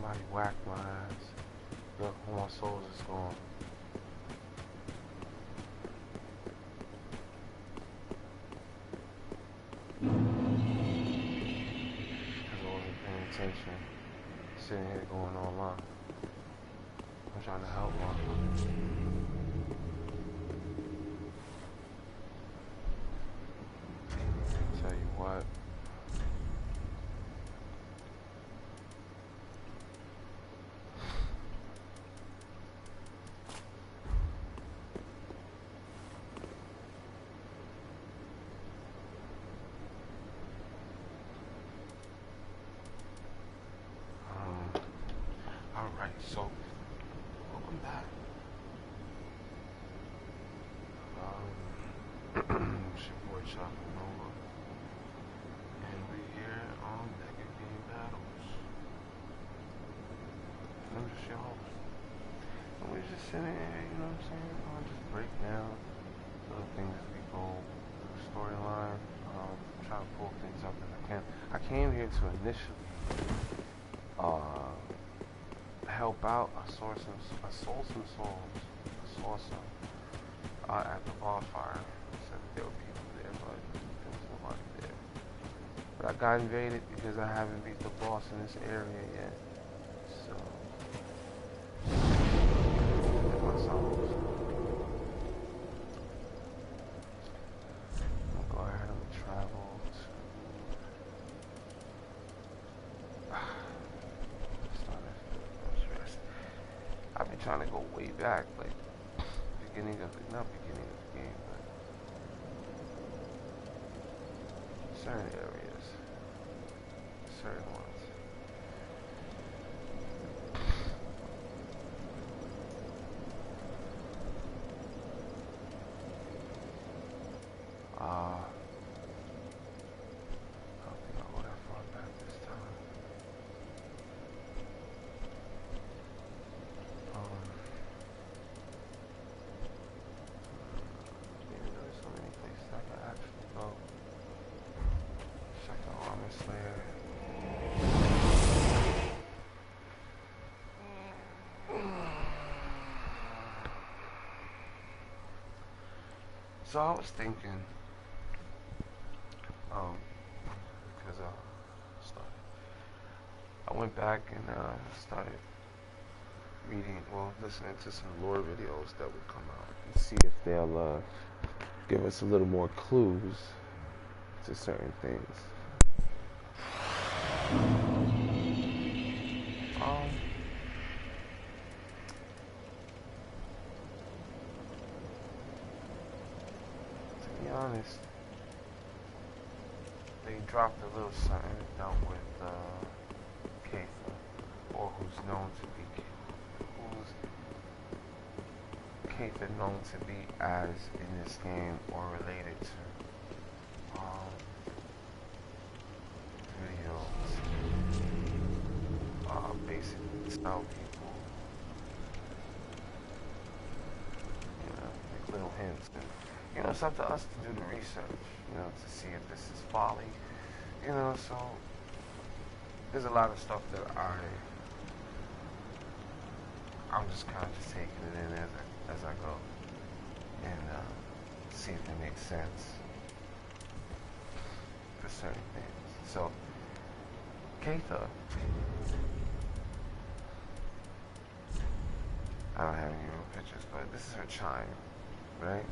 Somebody whacked my ass. Look, all my souls is gone. Because I wasn't paying attention. Sitting here going online. I'm trying to help motherfuckers. Tell you what. Alright, so welcome back. It's your boy Chocolatenova. And we're here on Mega Game Battles. I'm just your host. And we're just sitting here, you know what I'm saying? I'll just break down little things as we go through the storyline. Try to pull things up as I can. I came here to initially help out. I saw some souls at the bonfire. Said that there were people there, but there was nobody there. But I got invaded because I haven't beat the boss in this area yet. So get my souls. I'm gonna go ahead and travel to I've been trying to go way back, like not beginning of the game, but certain areas, certain ones. I don't think I'll go that far back this time. There's so many places I can actually go. Check the armor slayer. So I was thinking, because I went back and started reading, listening to some lore videos that would come out and see if they'll give us a little more clues to certain things. To be honest, they dropped a little something that dealt with Katha, or who's known to be Katha known to be as in this game or related to videos, basically style people, like little hints, and it's up to us to do the research, to see if this is folly, so there's a lot of stuff that I'm just kind of just taking it in as I go, and see if it makes sense for certain things. So, Katha, I don't have any real pictures, but this is her chime, right?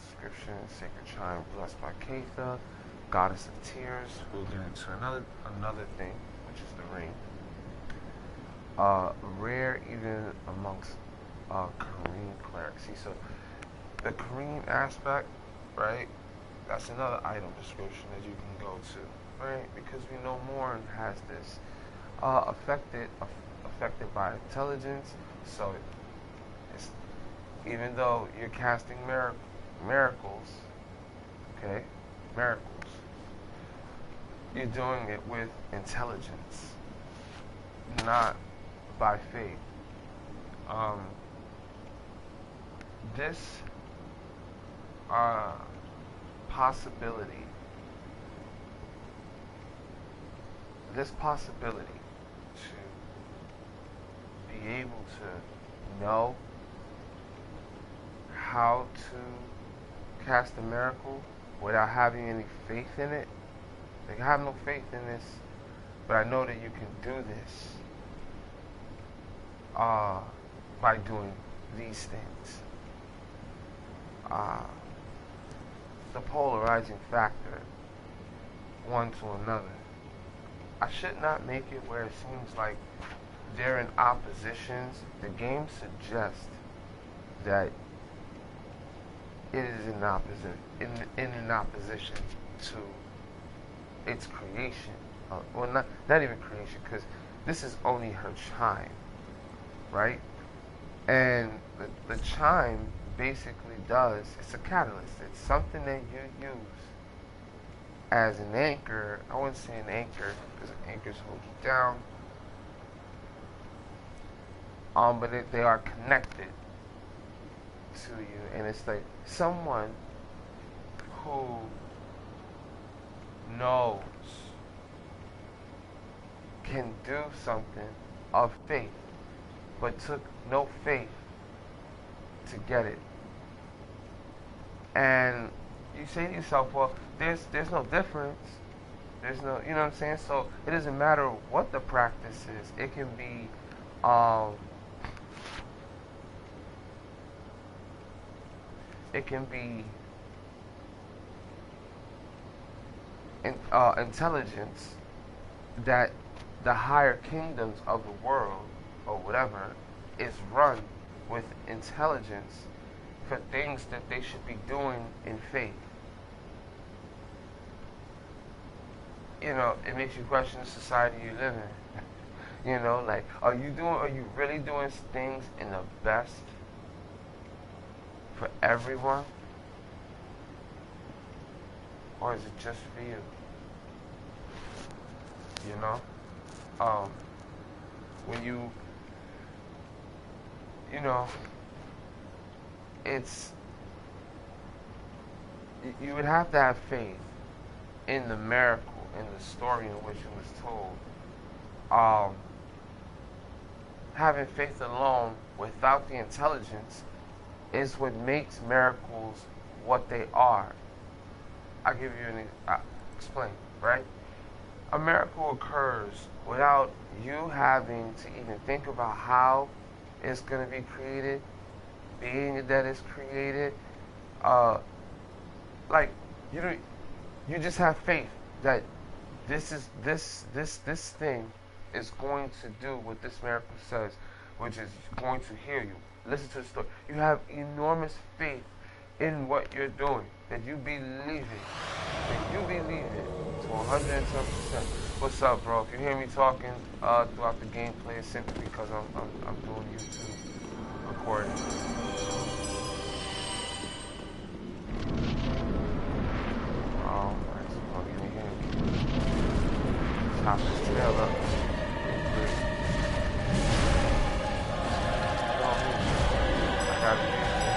Description: sacred chime blessed by Katha, goddess of tears. We'll get into another thing, which is the ring. Rare even amongst Kareem clerics. See, so the Kareem aspect, right? That's another item description that you can go to, right? Because we know Morn has this affected by intelligence. So it's, even though you're casting miracles, okay, you're doing it with intelligence, not by faith. This possibility be able to know how to cast a miracle without having any faith in it. Like, I have no faith in this, but I know that you can do this by doing these things. The polarizing factor, one to another. I should not make it where it seems like they're in oppositions. The game suggests that it is in an opposition to its creation. Well, not even creation, because this is only her chime, right? And the chime basically does, it's a catalyst. It's something that you use as an anchor. I wouldn't say an anchor, because anchors hold you down. But they are connected to you, and it's like someone who knows can do something of faith, but took no faith to get it. And you say to yourself, well, there's no difference. There's no, you know what I'm saying? So it doesn't matter what the practice is. It can be intelligence that the higher kingdoms of the world, or whatever, is run with intelligence for things that they should be doing in faith. You know, it makes you question the society you live in. You know, like, are you really doing things in the best for everyone? Or is it just for you? You know? When you know, you would have to have faith in the miracle, in the story in which it was told. Having faith alone without the intelligence is what makes miracles what they are. I'll give you explain, right? A miracle occurs without you having to even think about how it's going to be created, being that it's created. Like, you just have faith that this thing is going to do what this miracle says, which is going to heal you. Listen to the story. You have enormous faith in what you're doing, that you believe it. That you believe it to 110%. What's up, bro? If you hear me talking throughout the gameplay, it's simply because I'm doing YouTube recording. Oh, nice. Oh, you didn't hear me. Chop his tail up. I gotta use it.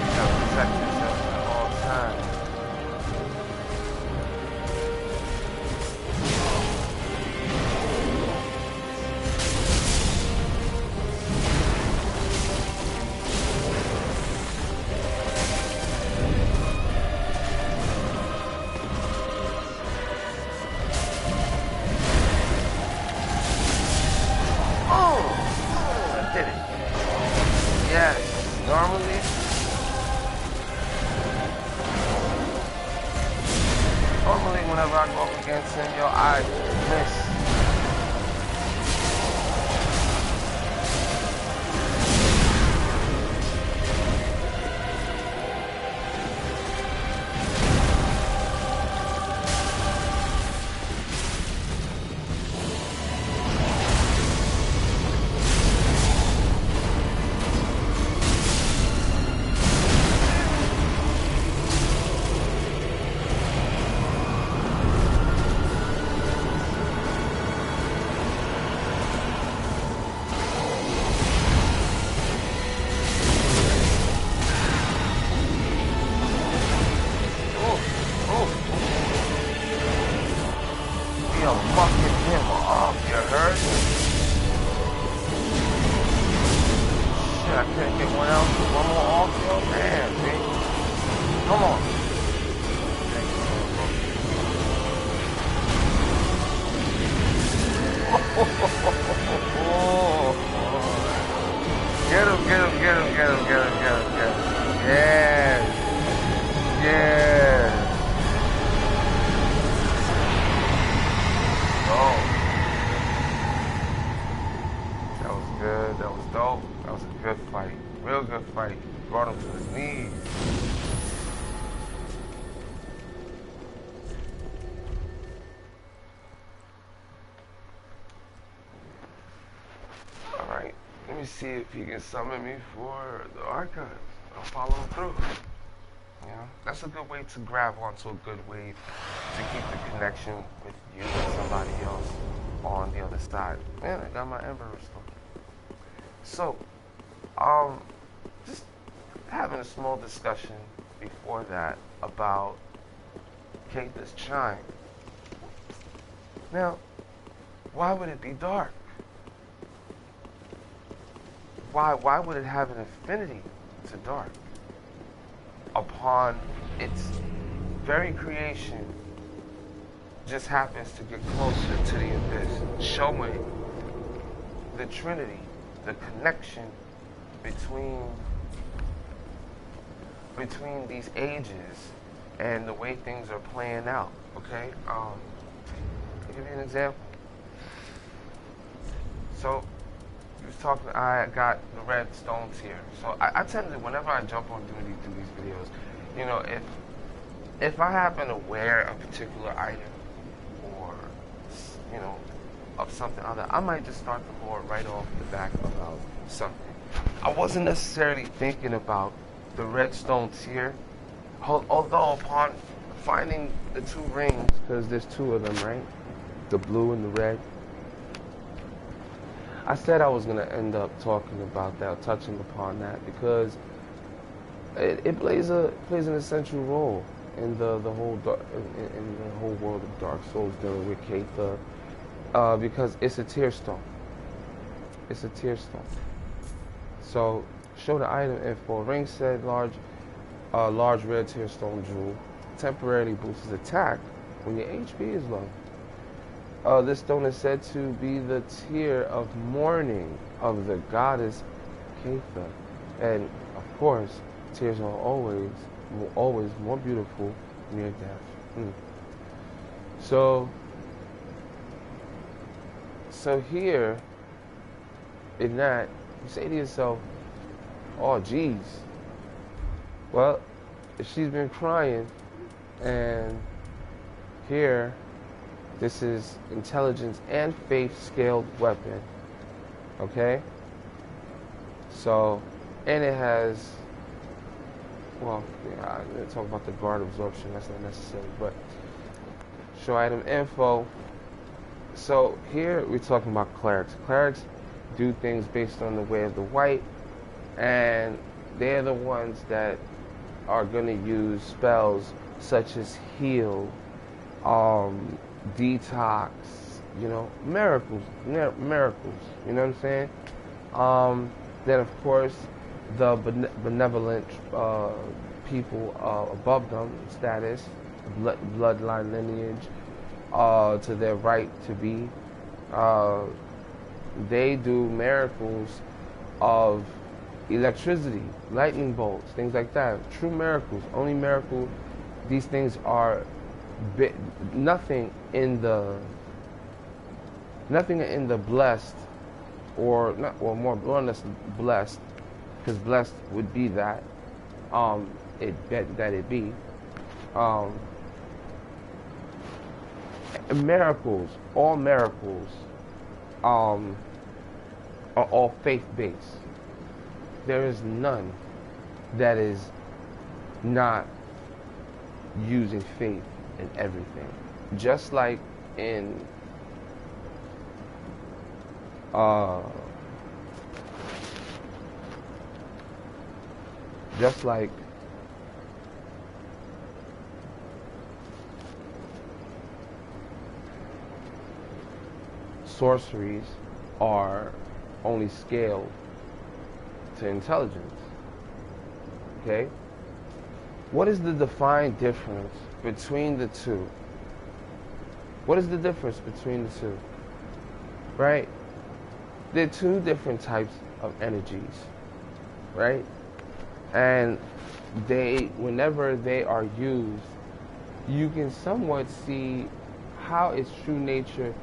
You gotta protect yourself at all times. Normally, whenever I go up against him, I miss. Fucking him up, you heard? I couldn't get one else, one more off, yo, man, see? Come on. Thank you, Get him, get him, get him, get him, get him, get him, get him. Yes. Yes. Oh. That was good. That was dope. That was a good fight. Real good fight. Brought him to his knees. Alright. Let me see if he can summon me for the archives. I'll follow him through. Yeah, that's a good way to grab onto a good wave to keep the connection with you and somebody else on the other side. Man, I got my Ember Stone. So, just having a small discussion before that about Keitha's chime. Now, why would it be dark? Why would it have an affinity to dark? Upon its very creation, just happens to get closer to the abyss, showing the Trinity, the connection between these ages and the way things are playing out. Okay, I'll give you an example. So, you was talking. I got the red stones here. So I tend to, whenever I jump on do these videos, you know, if I happen to wear a particular item or, you know, of something other, I might just start the lore right off the back about something. I wasn't necessarily thinking about the red stones here, although upon finding the two rings, because there's two of them, right? The blue and the red. I said I was going to end up talking about that, touching upon that, because it plays an essential role in the whole world of Dark Souls dealing with Keitha, because it's a tear stone. It's a tear stone. So show the item info. Ring said large red tear stone jewel temporarily boosts attack when your HP is low. This stone is said to be the tear of mourning of the goddess Keitha. And, of course, tears are always more beautiful near death. So here, in that, you say to yourself, oh, geez. Well, if she's been crying, and here, this is intelligence and faith scaled weapon. Okay? So, and it has, well, yeah, I'm going to talk about the guard absorption, that's not necessary, but show item info. So here we're talking about clerics. Clerics do things based on the way of the white, and they're the ones that are going to use spells such as heal, detox, you know, miracles, you know what I'm saying? Then, of course, the benevolent people above them, status, bloodline lineage, to their right to be, they do miracles of electricity, lightning bolts, things like that. True miracles, only miracle. These things are nothing in the blessed, or not, or more or less blessed, because blessed would be that it be miracles. All miracles are all faith-based. There is none that is not using faith in everything. Just like in just like sorceries are only scaled to intelligence. Okay? What is the defined difference between the two? What is the difference between the two? Right? They're two different types of energies, right? And whenever they are used, you can somewhat see how its true nature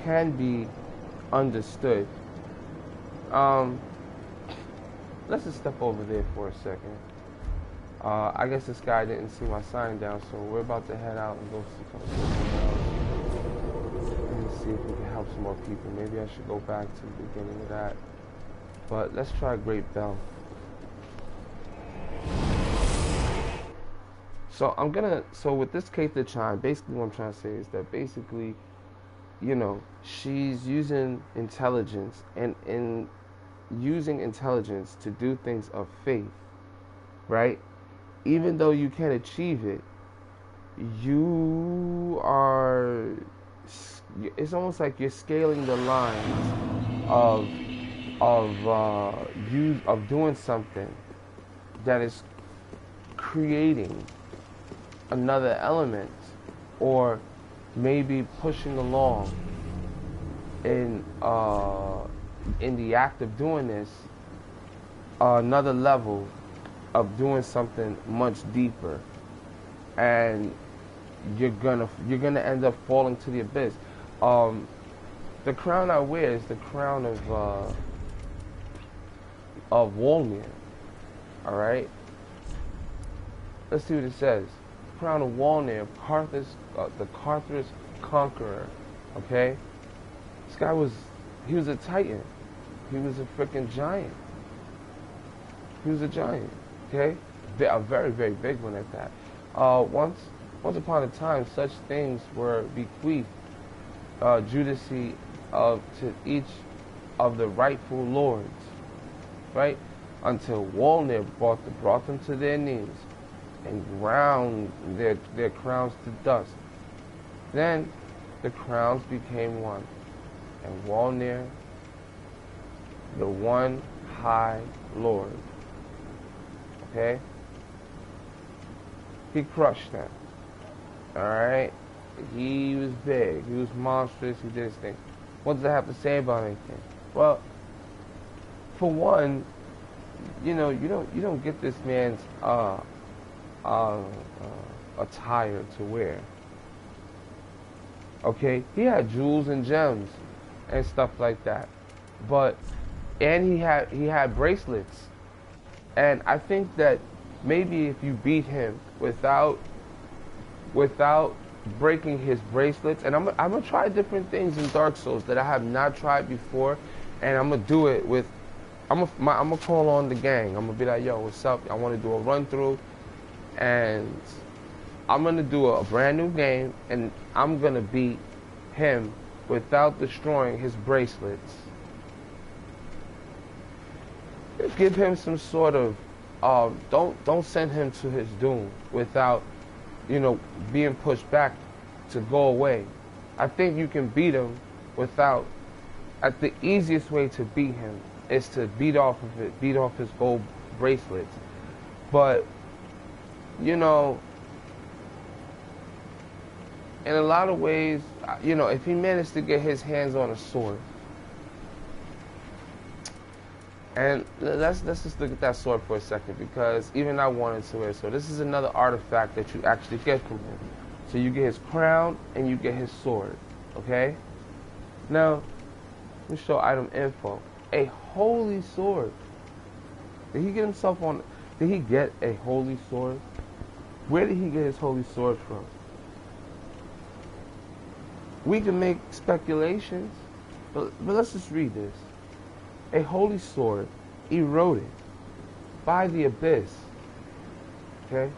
can be understood. Let's just step over there for a second. I guess this guy didn't see my sign down, so we're about to head out and go see something else. And see if we can help some more people. Maybe I should go back to the beginning of that. But let's try Great Bell. So with this Kate chime, basically what I'm trying to say is that basically, you know, she's using intelligence and in using intelligence to do things of faith, right? Even though you can't achieve it, it's almost like you're scaling the lines of doing something that is creating another element, or maybe pushing along in the act of doing this another level of doing something much deeper, and you're gonna end up falling to the abyss. The crown I wear is the crown of Walmir. All right. Let's see what it says. Crown of Walmir, the Carthage conqueror. Okay. This guy was a titan. He was a freaking giant. He was a giant. Okay. A very, very big one at that. Once upon a time, such things were bequeathed judici to each of the rightful lords, right? Until Walmir brought them to their knees and ground their crowns to dust. Then the crowns became one, and Walmir, the one high lord, okay? He crushed them. Alright? He was big. He was monstrous. He did his thing. What does that have to say about anything? Well, for one, you know, you don't get this man's attire to wear. Okay? He had jewels and gems and stuff like that. And he had bracelets. And I think that maybe if you beat him without breaking his bracelets, and I'm gonna try different things in Dark Souls that I have not tried before, and I'm gonna do it with. I'm gonna call on the gang. I'm gonna be like, yo, what's up? I want to do a run through, and I'm gonna do a brand new game, and I'm gonna beat him without destroying his bracelets. Give him some sort of don't send him to his doom without, being pushed back to go away. I think you can beat him without. The easiest way to beat him is to beat off his gold bracelets. But in a lot of ways, if he managed to get his hands on a sword. And let's just look at that sword for a second, because even I wanted to wear. So this is another artifact that you actually get from him. So you get his crown and you get his sword. Okay? Now, let me show item info. A holy sword. Did he get a holy sword? Where did he get his holy sword from? We can make speculations, but let's just read this. A holy sword eroded by the abyss. Okay?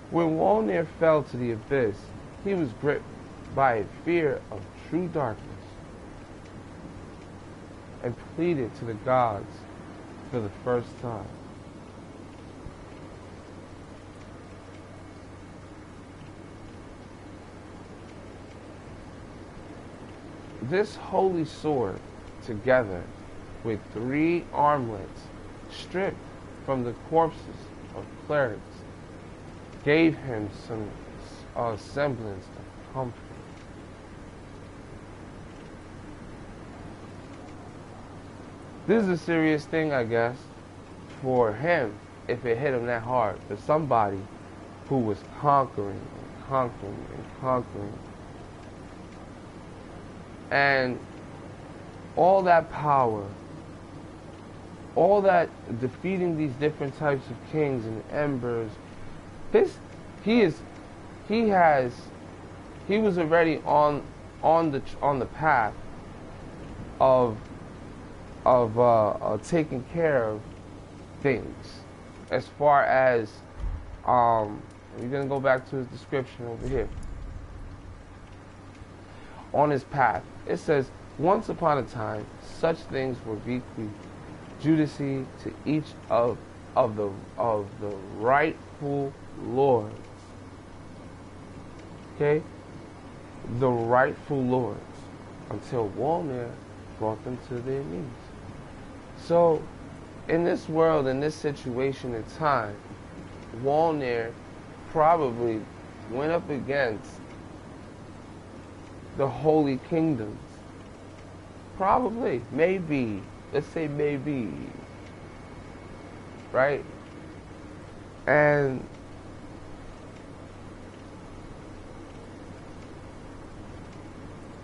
When Walmir fell to the abyss, he was gripped by a fear of true darkness and pleaded to the gods for the first time. This holy sword together with 3 armlets, stripped from the corpses of clerics, gave him some semblance of comfort. This is a serious thing, I guess, for him, if it hit him that hard. For somebody who was conquering and conquering and conquering. And all that power, all that defeating these different types of kings and embers, he was already on the path of taking care of things. As far as we're gonna go back to his description over here. On his path, it says, once upon a time, such things were bequeathed judici to each of the rightful lords. Okay, the rightful lords, until Walner brought them to their knees. So, in this world, in this situation and time, Walner probably went up against the holy kingdoms. Probably, maybe, let's say maybe, right? And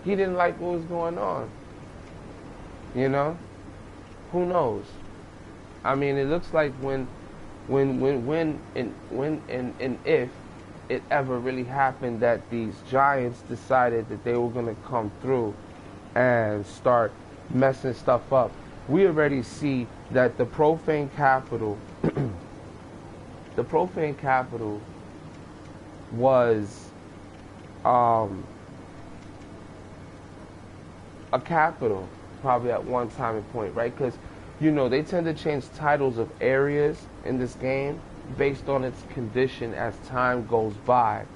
he didn't like what was going on. You know? Who knows? I mean, it looks like when and if it ever really happened that these giants decided that they were going to come through and start messing stuff up, we already see that the profane capital, the profane capital was a capital probably at one time and point, right? Because, you know, they tend to change titles of areas in this game based on its condition as time goes by.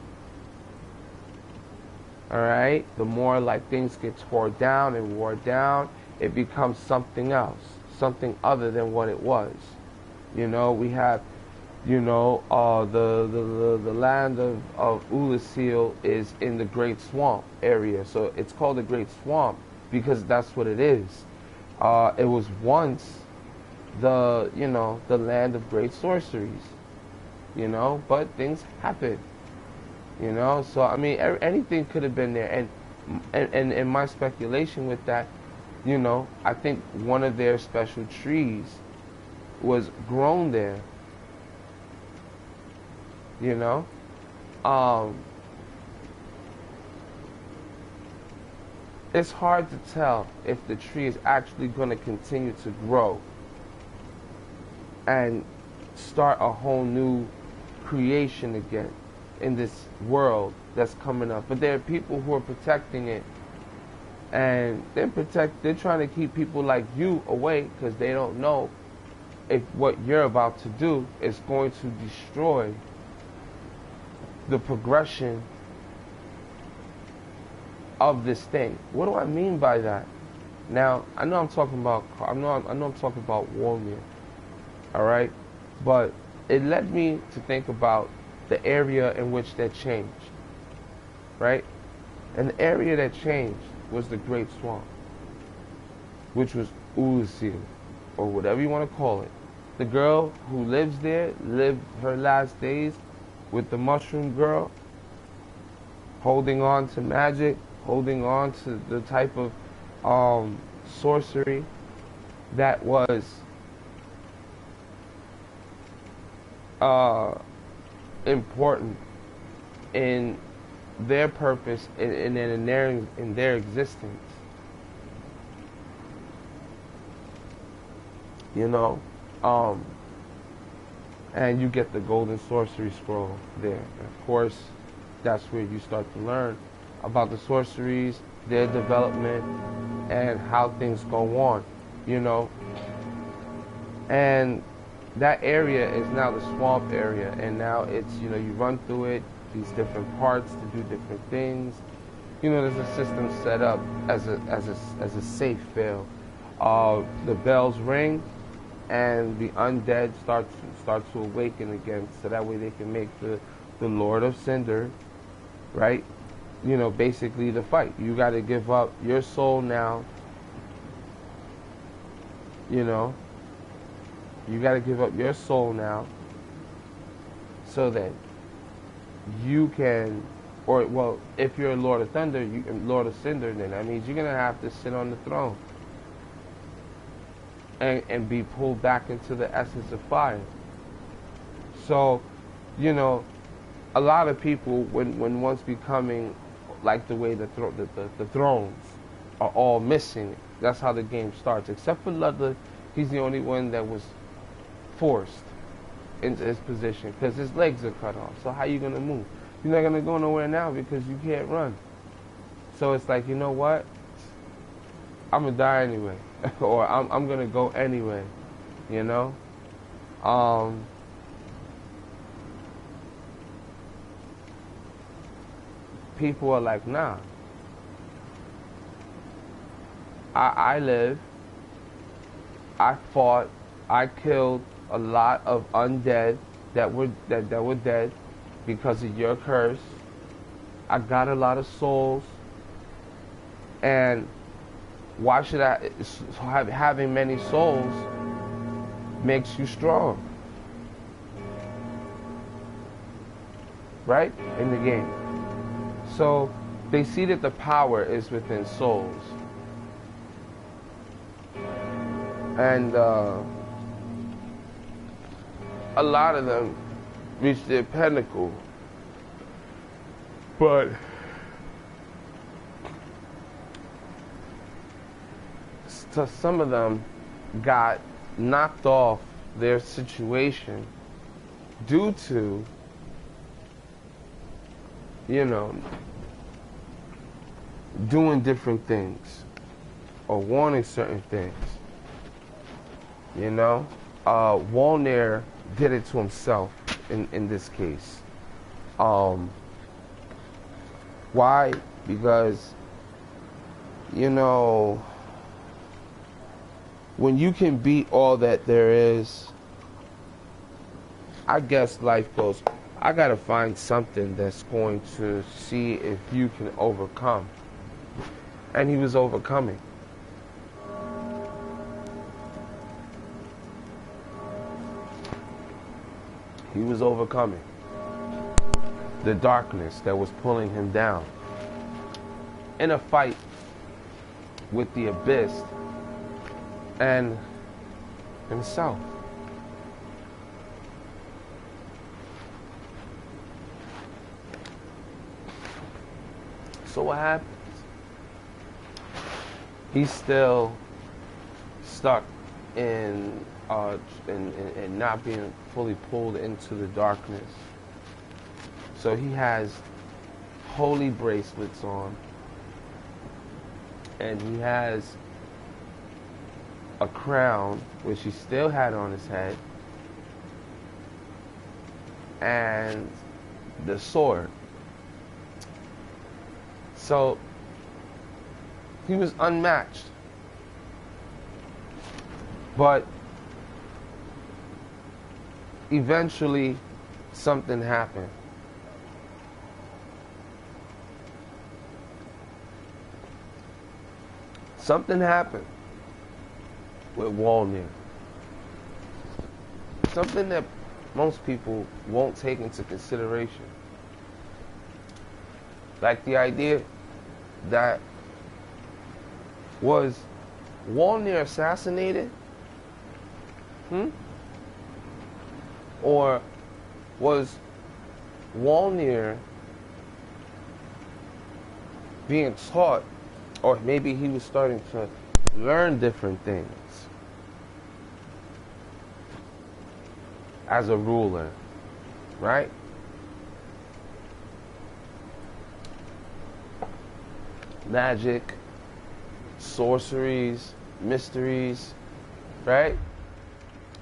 Alright? The more like things get torn down and wore down, it becomes something else, something other than what it was. You know, we have, you know, the land of Ulasil is in the Great Swamp area. So it's called the Great Swamp because that's what it is. It was once the land of great sorceries, you know, but things happen, you know. So I mean, anything could have been there, and my speculation with that, you know, I think one of their special trees was grown there, you know. It's hard to tell if the tree is actually going to continue to grow and start a whole new creation again in this world that's coming up. But there are people who are protecting it, and they're trying to keep people like you away because they don't know if what you're about to do is going to destroy the progression of this thing. What do I mean by that? Now, I know I'm talking about Warmere, all right, but it led me to think about the area in which that changed, right? And the area that changed was the Great Swamp, which was Ulasil, or whatever you want to call it. The girl who lives there lived her last days with the Mushroom Girl, holding on to magic, holding on to the type of sorcery that was important in their purpose and in their existence. You know, and you get the golden sorcery scroll there. And of course, that's where you start to learn about the sorceries, their development, and how things go on, you know. And that area is now the swamp area, and now it's, you know, you run through it, these different parts to do different things. You know, there's a system set up as a safe fail. the bells ring, and the undead start to awaken again, so that way they can make the Lord of Cinder, right? You know, basically the fight. You got to give up your soul now. You know, you got to give up your soul now, so that you can, or well, if you're a Lord of Thunder, Lord of Cinder, then that means you're gonna have to sit on the throne and be pulled back into the essence of fire. So, you know, a lot of people, when once becoming like the way the thrones are all missing, that's how the game starts. Except for Ludwig, he's the only one that was forced into his position because his legs are cut off. So how you gonna move? You're not gonna go nowhere now because you can't run. So it's like, you know what? I'm gonna die anyway, or I'm gonna go anyway. You know. People are like, nah. I live. I fought. I killed a lot of undead that were dead because of your curse. I got a lot of souls, and why should having many souls makes you strong, right? In the game. So they see that the power is within souls, and a lot of them reach their pinnacle, but some of them got knocked off their situation due to, you know, doing different things or wanting certain things. You know, Walner did it to himself in this case. Why? Because, you know, when you can beat all that there is, I guess life goes, I gotta find something that's going to see if you can overcome. And he was overcoming. He was overcoming the darkness that was pulling him down in a fight with the abyss and himself. So what happens? He's still stuck in not being fully pulled into the darkness. So he has holy bracelets on, and he has a crown, which he still had on his head, and the sword. So he was unmatched. But eventually something happened. Something happened with Walner. Something that most people won't take into consideration. Like the idea that, was Walner assassinated? Or was Walner being taught, or maybe he was starting to learn different things as a ruler, right? Magic, sorceries, mysteries, right?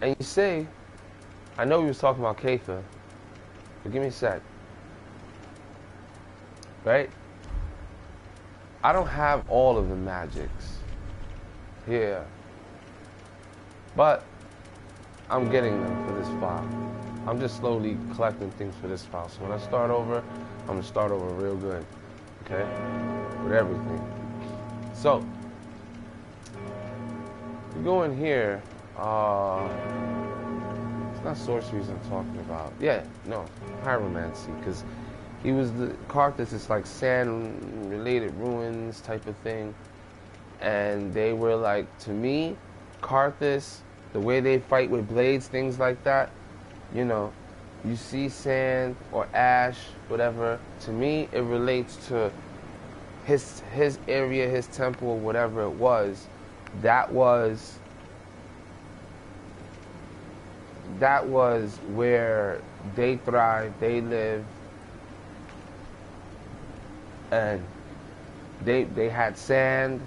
And you say, I know we was talking about Katha, but give me a sec. Right? I don't have all of the magics here But I'm getting them for this file. I'm just slowly collecting things for this file. So when I start over, I'm gonna start over real good, okay? With everything. So, you go in here, it's not sorceries I'm talking about. Yeah, no, pyromancy, because he was the Carthus is like sand-related ruins type of thing. And they were like, to me, Carthus, the way they fight with blades, things like that, you know, you see sand or ash, whatever. To me, it relates to his area, his temple, or whatever it was. That was where they thrived, they lived, and they had sand,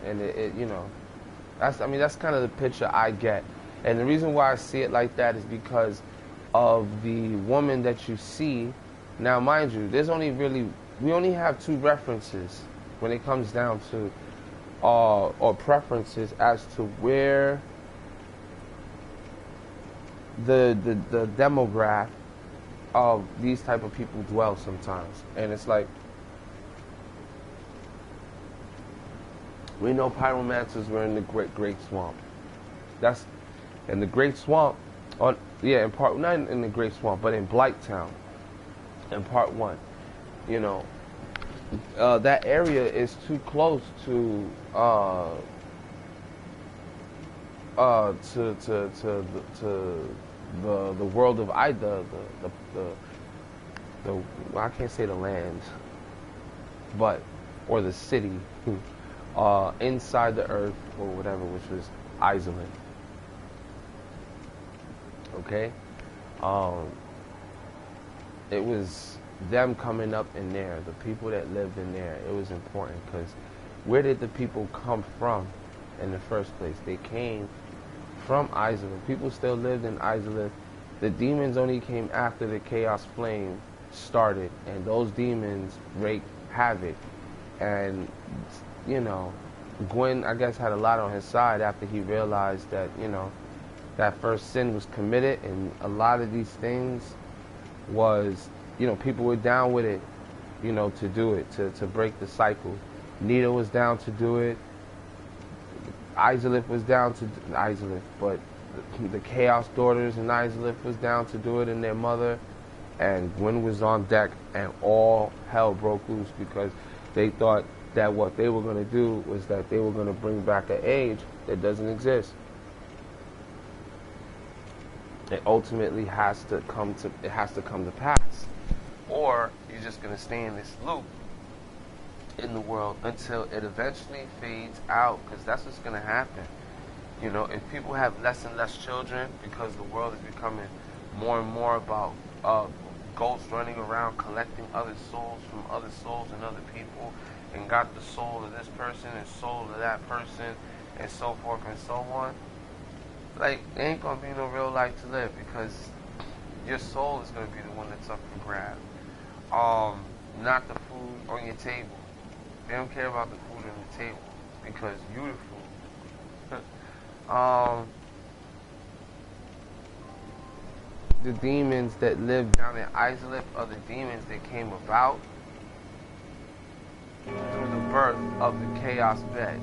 and it you know, that's kind of the picture I get. And the reason why I see it like that is because of the woman that you see. Now, mind you, we only have two references when it comes down to or preferences as to where the demographic of these type of people dwell sometimes. And it's like, we know pyromancers were in the Great Swamp. That's in the Great Swamp. In part, not in the Great Swamp, but in Blighttown, in part 1. You know, that area is too close to the world of Ida, well, I can't say the land, but or the city inside the earth or whatever, which was Isolate. Okay, it was them coming up in there, the people that lived in there. It was important because where did the people come from in the first place? They came from Isolate. People still lived in Isolate. The demons only came after the Chaos Flame started, and those demons wreaked havoc. And, you know, Gwyn, I guess, had a lot on his side after he realized that, you know, that first sin was committed, and a lot of these things was, you know, people were down with it, you know, to do it, to break the cycle. Nita was down to do it. Isolith was down to Isolith, but the Chaos Daughters and Isolith was down to do it, and their mother, and Gwyn was on deck, and all hell broke loose because they thought that what they were going to do was that they were going to bring back an age that doesn't exist. It ultimately has to come to pass, or you're just going to stay in this loop in the world until it eventually fades out, because that's what's going to happen. You know, if people have less and less children because the world is becoming more and more about ghosts running around collecting other souls from other souls and other people, and got the soul of this person and soul of that person and so forth and so on, like, there ain't gonna be no real life to live, because your soul is gonna be the one that's up for grab. Not the food on your table. They don't care about the food on the table because you the food. The demons that live down in Isolith are the demons that came about through the birth of the Chaos Bed.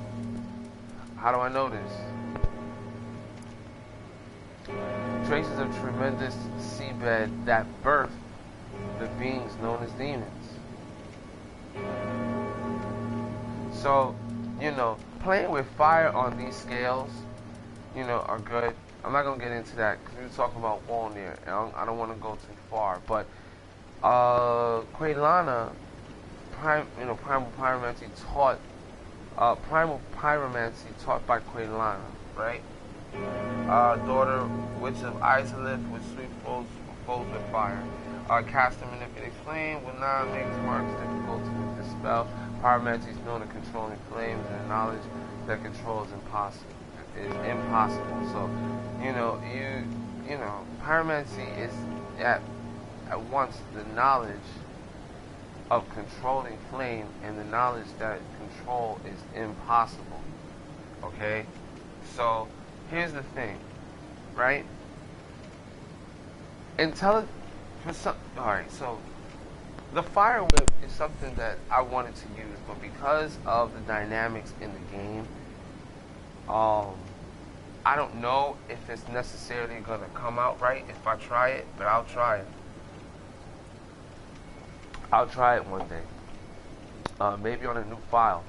How do I know this? Traces of tremendous seabed that birthed the beings known as demons. So, you know, playing with fire on these scales, you know, are good. I'm not going to get into that because we were talking about Walnir, and I don't want to go too far. But Quaylana, primal pyromancy taught by Quaylana, right? Daughter, witch of Isolith, with sweet foes with fire. Cast and manipulate flame will not make marks difficult to dispel. Pyromancy is known to controlling flames, and knowledge that controls impossible. So, you know, pyromancy is at once the knowledge of controlling flame and the knowledge that control is impossible. Okay? So here's the thing, right? Intelli- for some, all right, so the fire whip is something that I wanted to use, but because of the dynamics in the game, I don't know if it's necessarily gonna come out right if I try it, but I'll try it. I'll try it one day. Maybe on a new file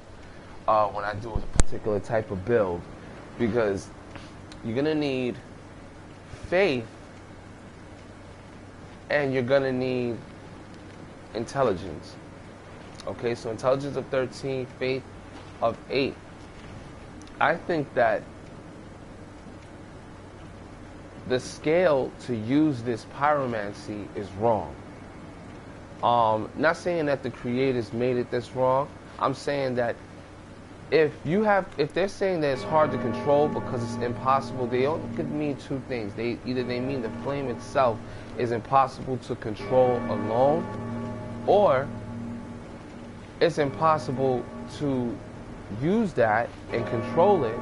when I do a particular type of build, because you're gonna need faith and you're gonna need intelligence. Okay, so intelligence of 13, faith of 8. I think that the scale to use this pyromancy is wrong. Not saying that the creators made it this wrong. I'm saying that if they're saying that it's hard to control because it's impossible, they only could mean two things. Either they mean the flame itself is impossible to control alone, or it's impossible to use that and control it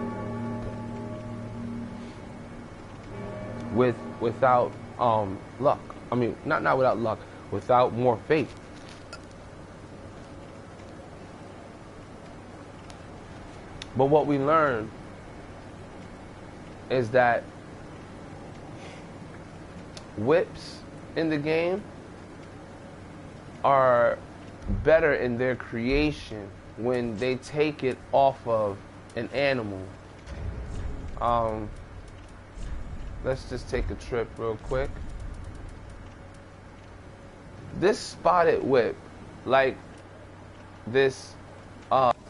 without luck. I mean, not without luck, without more faith. But what we learn is that whips in the game are better in their creation when they take it off of an animal. Let's just take a trip real quick. This spotted whip, like this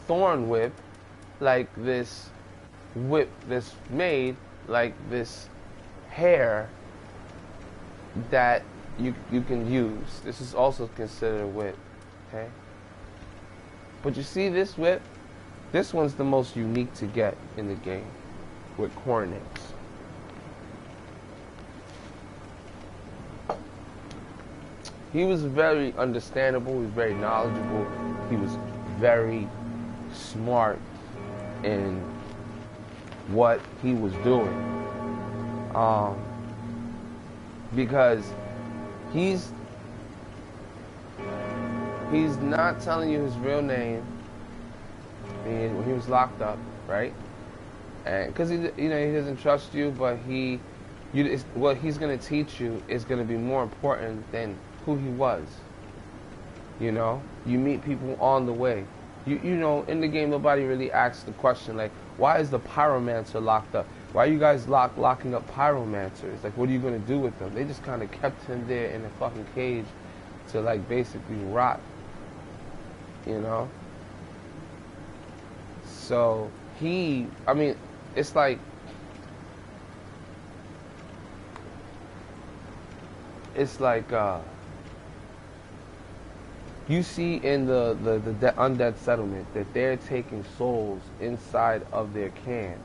thorn whip, like this whip that's made like this hair that you can use. This is also considered a whip, okay? But you see this whip? This one's the most unique to get in the game with Cornix. He was very understandable, he was very knowledgeable, he was very smart in what he was doing. Because he's not telling you his real name when he was locked up, right? And because he doesn't trust you, but what he's going to teach you is going to be more important than who he was. You know, you meet people on the way. You know, in the game, nobody really asks the question, like, why is the pyromancer locked up? Why are you guys locking up pyromancers? Like, what are you going to do with them? They just kind of kept him there in a fucking cage to, like, basically rot. You know? So, it's like, you see in the undead settlement that they're taking souls inside of their cans.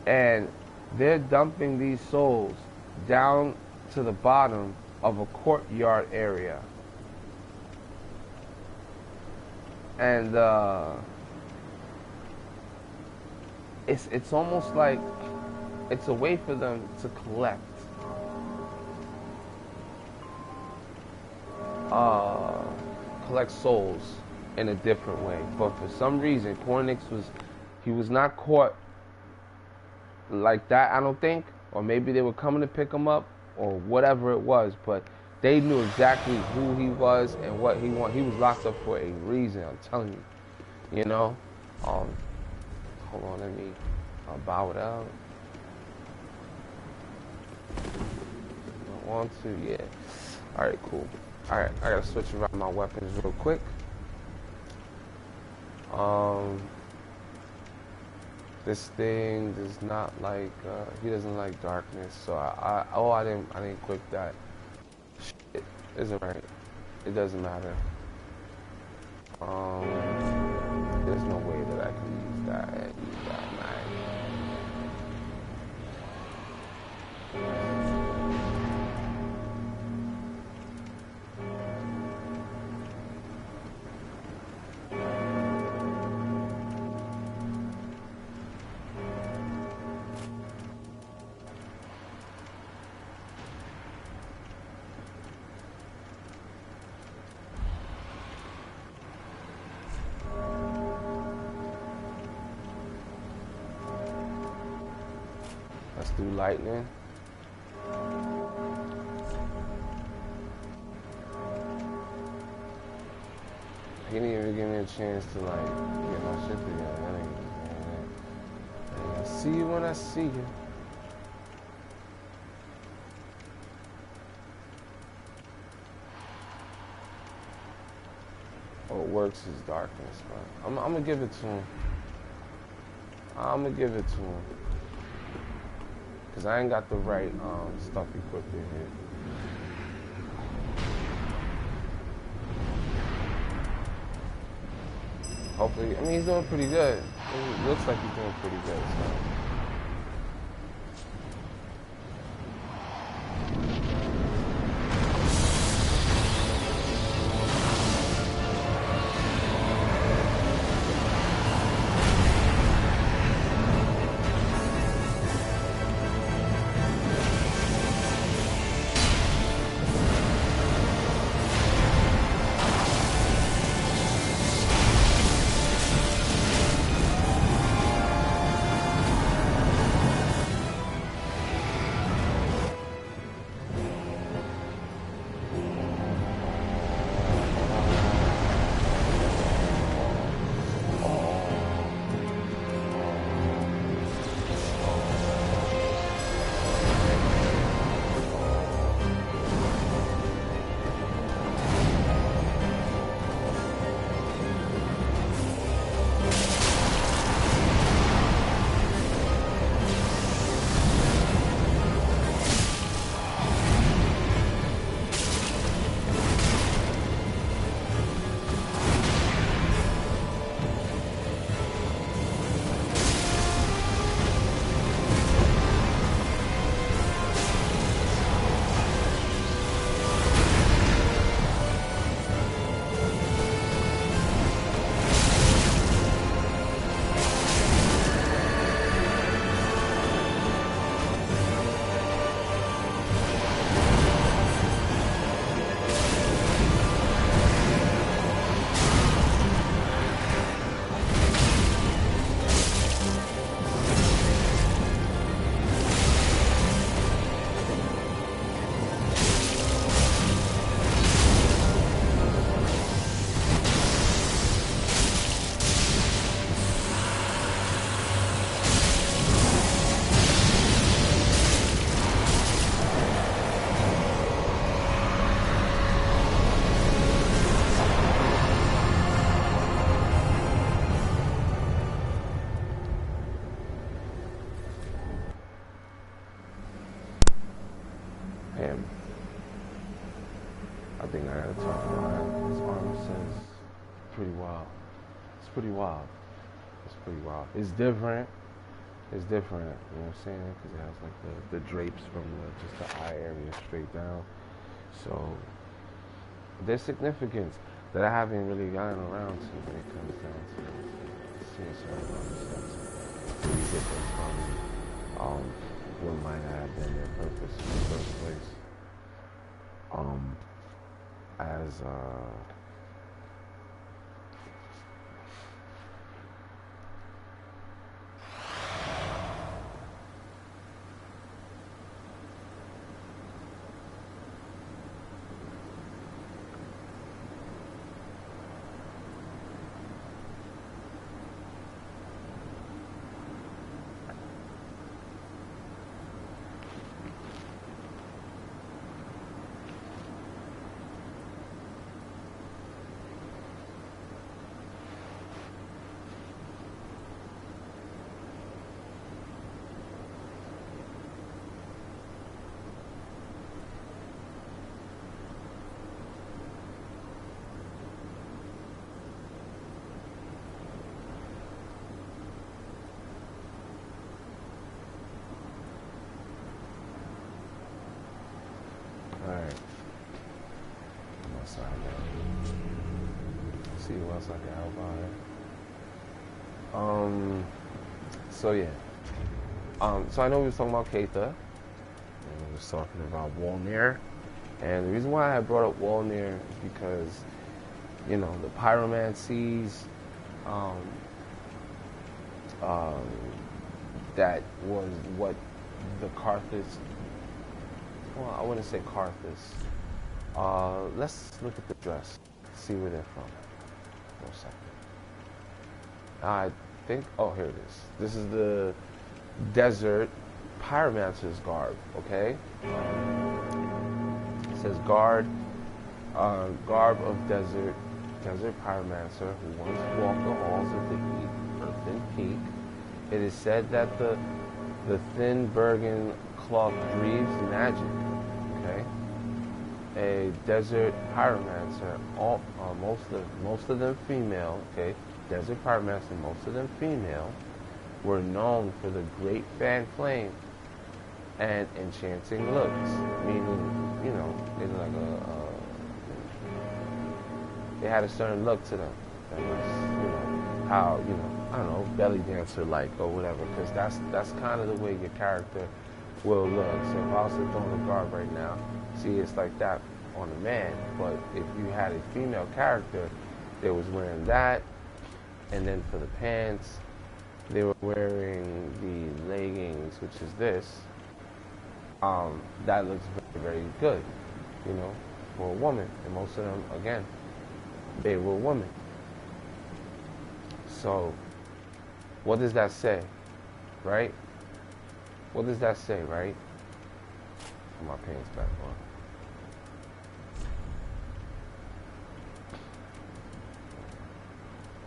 And they're dumping these souls down to the bottom of a courtyard area. And it's almost like it's a way for them to collect souls in a different way. But for some reason, Cornix was not caught like that, I don't think. Or maybe they were coming to pick him up, or whatever it was. But they knew exactly who he was and what he wanted. He was locked up for a reason, I'm telling you. You know? Hold on, let me bow it out. I want to, yeah. Alright, cool. Alright, I gotta switch around my weapons real quick. This thing does not like, he doesn't like darkness, so I didn't equip that. Shit, isn't right. It doesn't matter. There's no way that I can use that and use that, through lightning. He didn't even give me a chance to like get my shit together. That ain't man. I see you when I see you. What works is darkness, man. I'm gonna give it to him. I'm gonna give it to him. Cause I ain't got the right stuff equipped in here. Hopefully, I mean, he's doing pretty good. It looks like he's doing pretty good, so. I think I gotta talk about it. His armor says pretty wild. It's pretty wild. It's pretty wild. It's different. It's different, you know what I'm saying? Because it has like the drapes from just the eye area straight down. So there's significance that I haven't really gotten around to when it comes down to seeing certain other stuff. Really different from what might have been their purpose in the first place. As alright. I'm outside now. See what else I can help out here. So yeah. So I know we was talking about Keita. And we was talking about Wolnir. And the reason why I brought up Wolnir is because, you know, the pyromancies, that was what the Carthage. Well, I wouldn't say Carthage. Let's look at the dress. See where they're from. For a second. I think. Oh, here it is. This is the desert pyromancer's garb. Okay. It says garb of desert pyromancer who once walked the halls of the earthen peak. It is said that the thin Bergen cloth breathes magic. Okay. A desert pyromancer, most of them female. Okay. Desert pyromancer, most of them female, were known for the great fan flame and enchanting looks. Meaning, you know, they had a certain look to them. That was, you know, how, you know, I don't know, belly dancer like or whatever, because that's kind of the way your character will look. So if I was to throw in a garb right now, see, it's like that on a man, but if you had a female character, they was wearing that, and then for the pants, they were wearing the leggings, which is this. That looks very, very good, you know, for a woman, and most of them, again, they were women. So, what does that say, right? What does that say, right? Put my pants back on.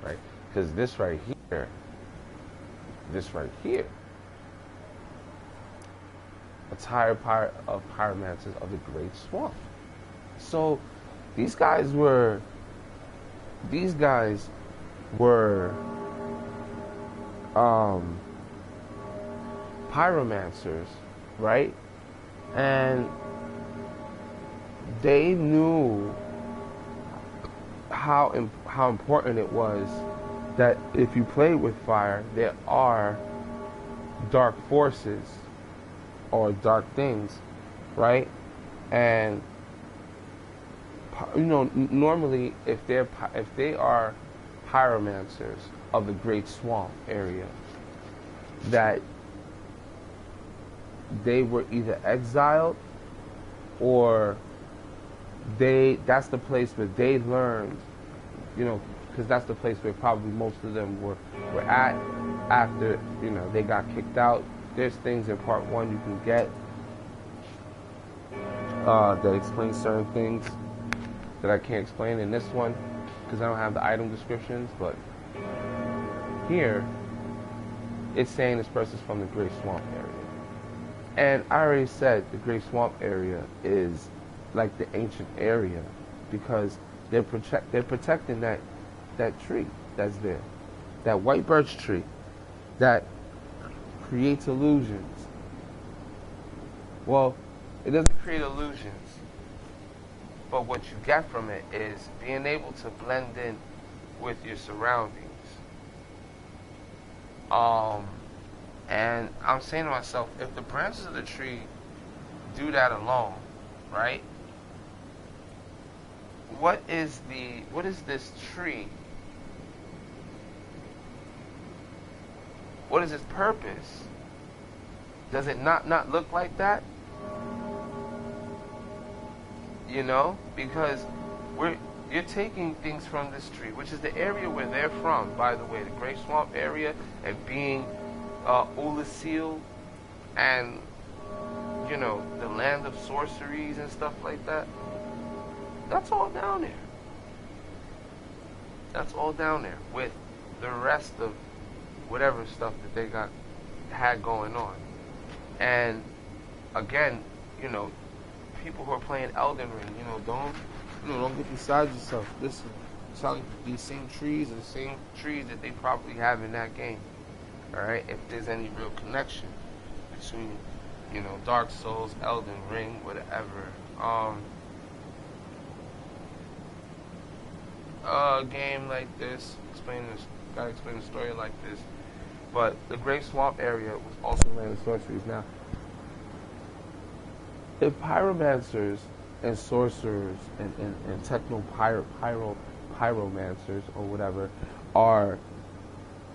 Right? Because this right here, attire of pyromancers of the Great Swamp. So, these guys were pyromancers, right? And they knew how important it was that if you play with fire, there are dark forces or dark things, right? And you know, normally if they are pyromancers of the Great Swamp area, that they were either exiled or that's the place where they learned, you know, because that's the place where probably most of them were at after, you know, they got kicked out. There's things in part 1 you can get that explain certain things that I can't explain in this one because I don't have the item descriptions, but here it's saying this person's from the Great Swamp area. And I already said the Great Swamp area is like the ancient area because they're protecting that tree that's there, that white birch tree that creates illusions. Well, it doesn't create illusions, but what you get from it is being able to blend in with your surroundings. And I'm saying to myself, if the branches of the tree do that alone, right? What is this tree? What is its purpose? Does it not look like that? You know, because you're taking things from this tree, which is the area where they're from, by the way, the Great Swamp area, and being Ulasil and, you know, the land of sorceries and stuff like that. That's all down there. That's all down there with the rest of whatever stuff that they had going on. And again, you know, people who are playing Elden Ring, don't get beside yourself. Listen, it's like these same trees are the same trees that they probably have in that game. Alright, if there's any real connection between, you know, Dark Souls, Elden Ring, whatever. A game like this, gotta explain the story like this. But the Great Swamp area was also land of sorceries. Now, if pyromancers and sorcerers and pyromancers or whatever are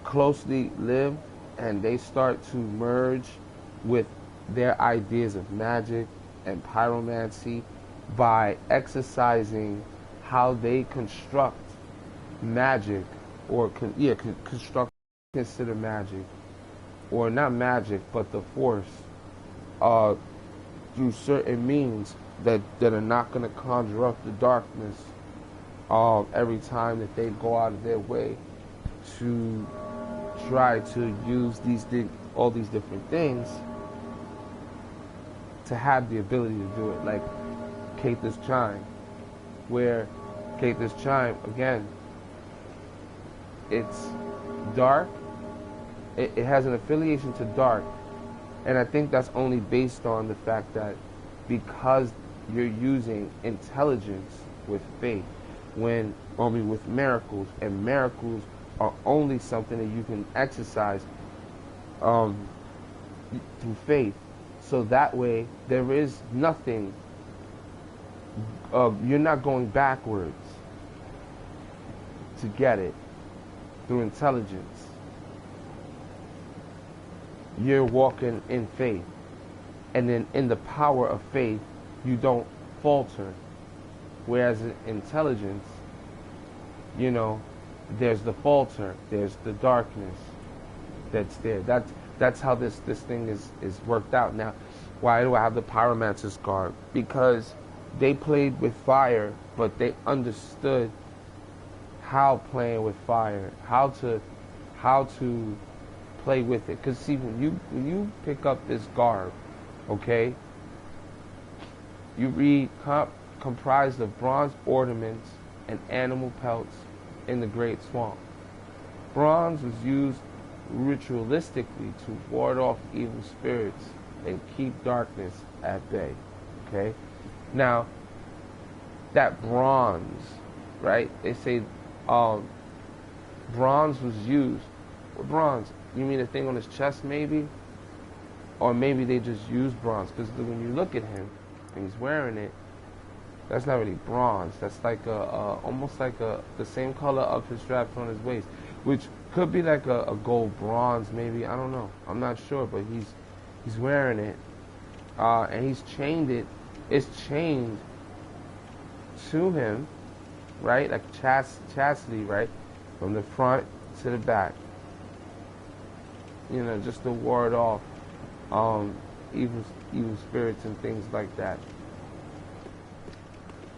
closely lived and they start to merge with their ideas of magic and pyromancy by exercising how they construct magic, or construct, consider magic, or not magic, but the force, through certain means that are not going to conjure up the darkness every time that they go out of their way to try to use all these different things to have the ability to do it. Like Kate's Chime, where Kate's Chime, again, it's dark. It has an affiliation to dark, and I think that's only based on the fact that because you're using intelligence with faith, with miracles, and miracles are only something that you can exercise through faith. So that way, there is nothing. You're not going backwards to get it through intelligence. You're walking in faith. And then in the power of faith, you don't falter. Whereas in intelligence, there's the falter, there's the darkness that's there. That's how this thing is worked out. Now, why do I have the Pyromancer's garb? Because they played with fire, but they understood how playing with fire, how to play with it. Because see, when you pick up this garb, okay, you read comprised of bronze ornaments and animal pelts in the Great Swamp. Bronze was used ritualistically to ward off evil spirits and keep darkness at bay. Okay? Now, that bronze, right? They say bronze was used. What bronze? You mean the thing on his chest, maybe? Or maybe they just used bronze. Because when you look at him and he's wearing it, that's not really bronze. That's like almost like the same color of his straps on his waist, which could be like a gold bronze, maybe. I don't know. I'm not sure, but he's wearing it, and he's chained it. It's chained to him, right? Like chastity, right, from the front to the back. Just to ward off evil spirits and things like that.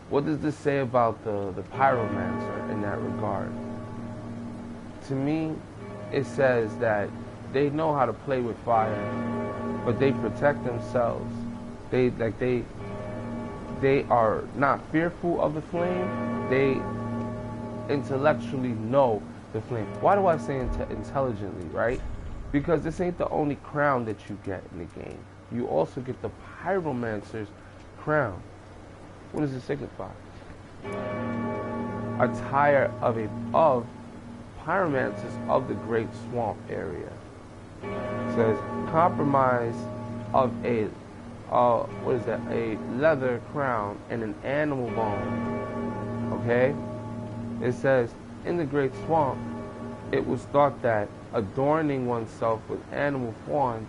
What does this say about the pyromancer in that regard? To me, it says that they know how to play with fire, but they protect themselves. They are not fearful of the flame. They intellectually know the flame. Why do I say intelligently, right? Because this ain't the only crown that you get in the game. You also get the pyromancer's crown. What does it signify? Attire of pyromancers of the Great Swamp area. It says compromise of a a leather crown and an animal bone. Okay? It says in the Great Swamp, it was thought that adorning oneself with animal fawns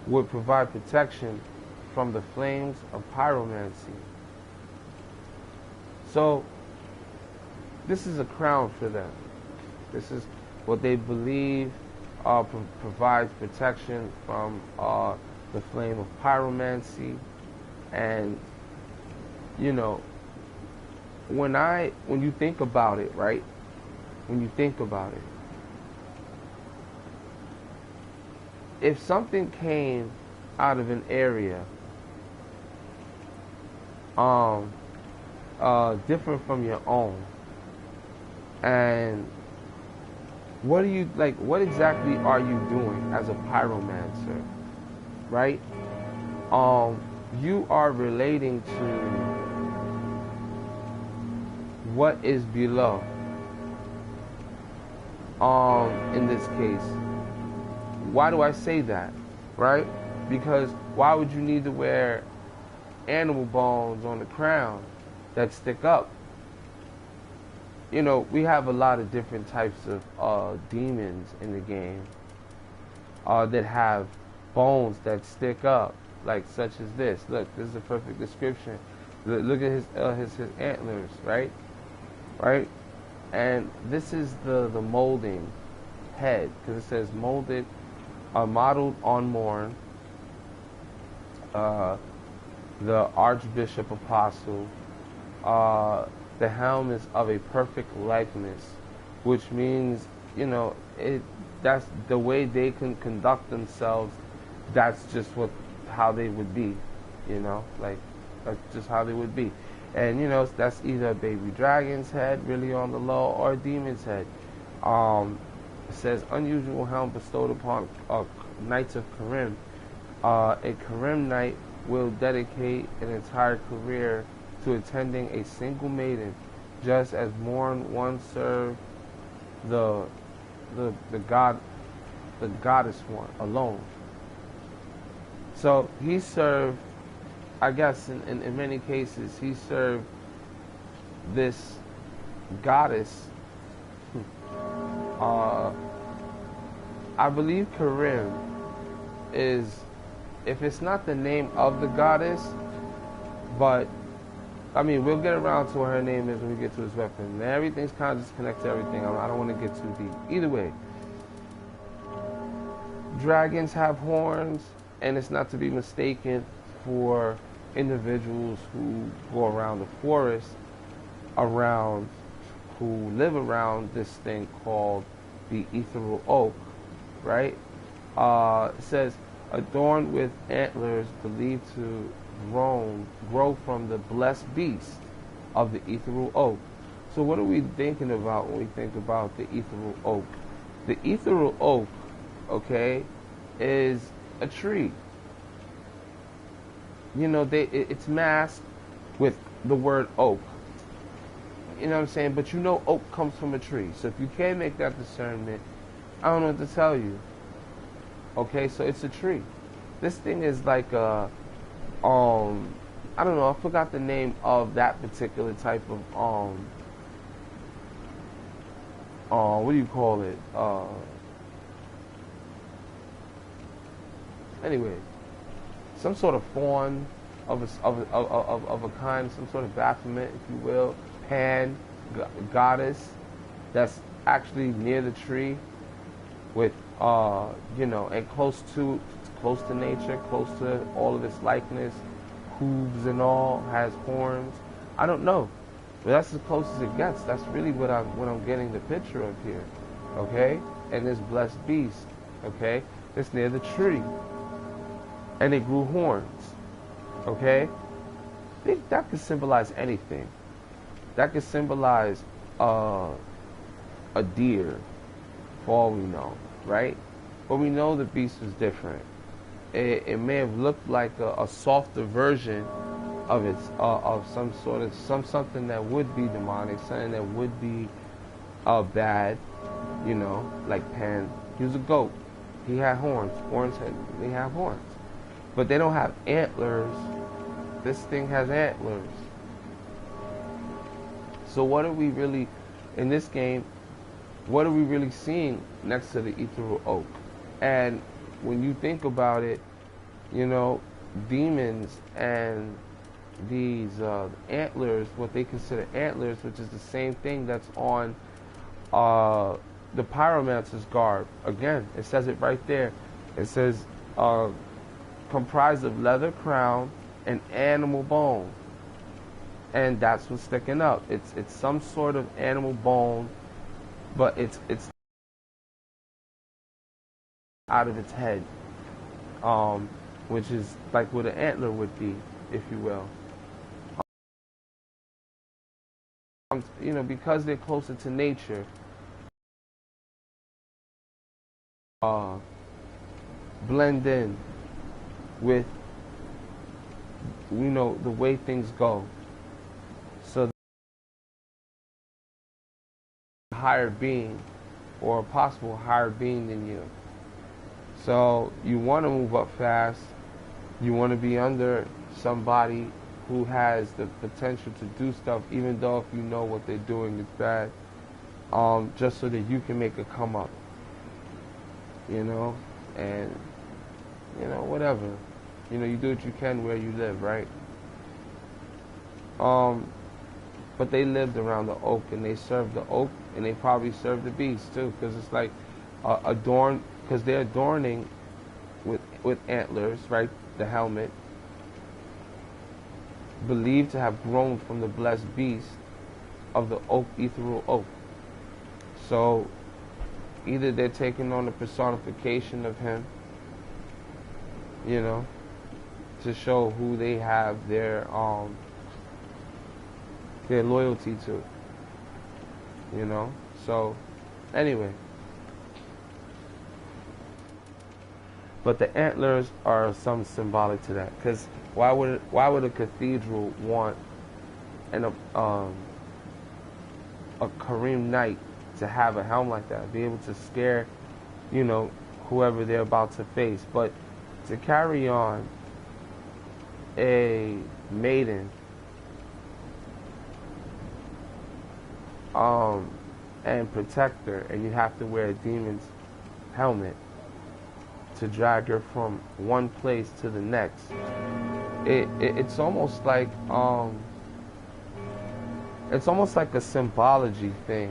would provide protection from the flames of pyromancy. So, this is a crown for them. This is what they believe provides protection from the flame of pyromancy. And, when you think about it, right? When you think about it, if something came out of an area different from your own, and what exactly are you doing as a pyromancer, right? You are relating to what is below, in this case. Why do I say that, right? Because why would you need to wear animal bones on the crown that stick up? We have a lot of different types of demons in the game that have bones that stick up. like such as this. Look, this is a perfect description. Look at his antlers, right? Right? And this is the molding head, because it says molded, modeled on Morn, uh, the Archbishop Apostle. The helm is of a perfect likeness, which means, you know, that's the way they can conduct themselves. That's just how they would be, you know, like that's just how they would be. And you know, that's either a baby dragon's head, really on the low, or a demon's head. It says unusual helm bestowed upon knights of Karim. A Karim knight will dedicate an entire career to attending a single maiden, just as Morn once served the goddess one alone. So he served, I guess in many cases, he served this goddess. I believe Karim is, if it's not the name of the goddess, but I mean, we'll get around to what her name is when we get to his weapon. And everything's kind of just connected to everything. I don't want to get too deep. Either way, dragons have horns, and it's not to be mistaken for individuals who go around the forest, who live around this thing called the ethereal oak, right? It says, adorned with antlers believed to grow from the blessed beast of the ethereal oak. So what are we thinking about when we think about the ethereal oak? The ethereal oak, okay, is a tree. You know, it's masked with the word oak. You know what I'm saying? But you know oak comes from a tree. So if you can't make that discernment, I don't know what to tell you. Okay, so it's a tree. This thing is like a, I don't know, I forgot the name of that particular type of, what do you call it? Anyway, some sort of fawn of a kind, some sort of Baphomet, if you will, goddess that's actually near the tree with, you know, and close to nature, close to all of its likeness, hooves and all, has horns. I don't know, but that's as close as it gets. That's really what I'm getting the picture of here, okay? And this blessed beast, okay, it's near the tree, and it grew horns, okay? I think that could symbolize anything. That could symbolize a deer, for all we know, right? But we know the beast was different. It may have looked like a softer version of its of some sort of something that would be demonic, something that would be bad, you know, like Pan. He was a goat. He had horns. They have horns, but they don't have antlers. This thing has antlers. So what are we really, in this game, what are we really seeing next to the ethereal oak? And when you think about it, you know, demons and these antlers, what they consider antlers, which is the same thing that's on the pyromancer's garb. Again, it says it right there. It says comprised of leather crown and animal bone. And that's what's sticking up. It's some sort of animal bone, but it's out of its head, which is like what an antler would be, if you will. You know, because they're closer to nature, blend in with, you know, the way things go. So a higher being, or a possible higher being than you. So you want to move up fast. You want to be under somebody who has the potential to do stuff, even though if you know what they're doing is bad, just so that you can make a come up, you know, and, you know, whatever. You know, you do what you can where you live, right? Um, but they lived around the oak, and they served the oak, and they probably served the beast too, because it's like adorned, because they're adorning with antlers, right? The helmet, believed to have grown from the blessed beast of the oak, ethereal oak. So either they're taking on the personification of him, you know, to show who they have their loyalty to, you know. So anyway, but the antlers are some symbolic to that, because why would a cathedral want a Kareem Knight to have a helm like that, be able to scare, you know, whoever they're about to face? But to carry on a maiden and protect her, and you have to wear a demon's helmet to drag her from one place to the next. It's almost like a symbology thing.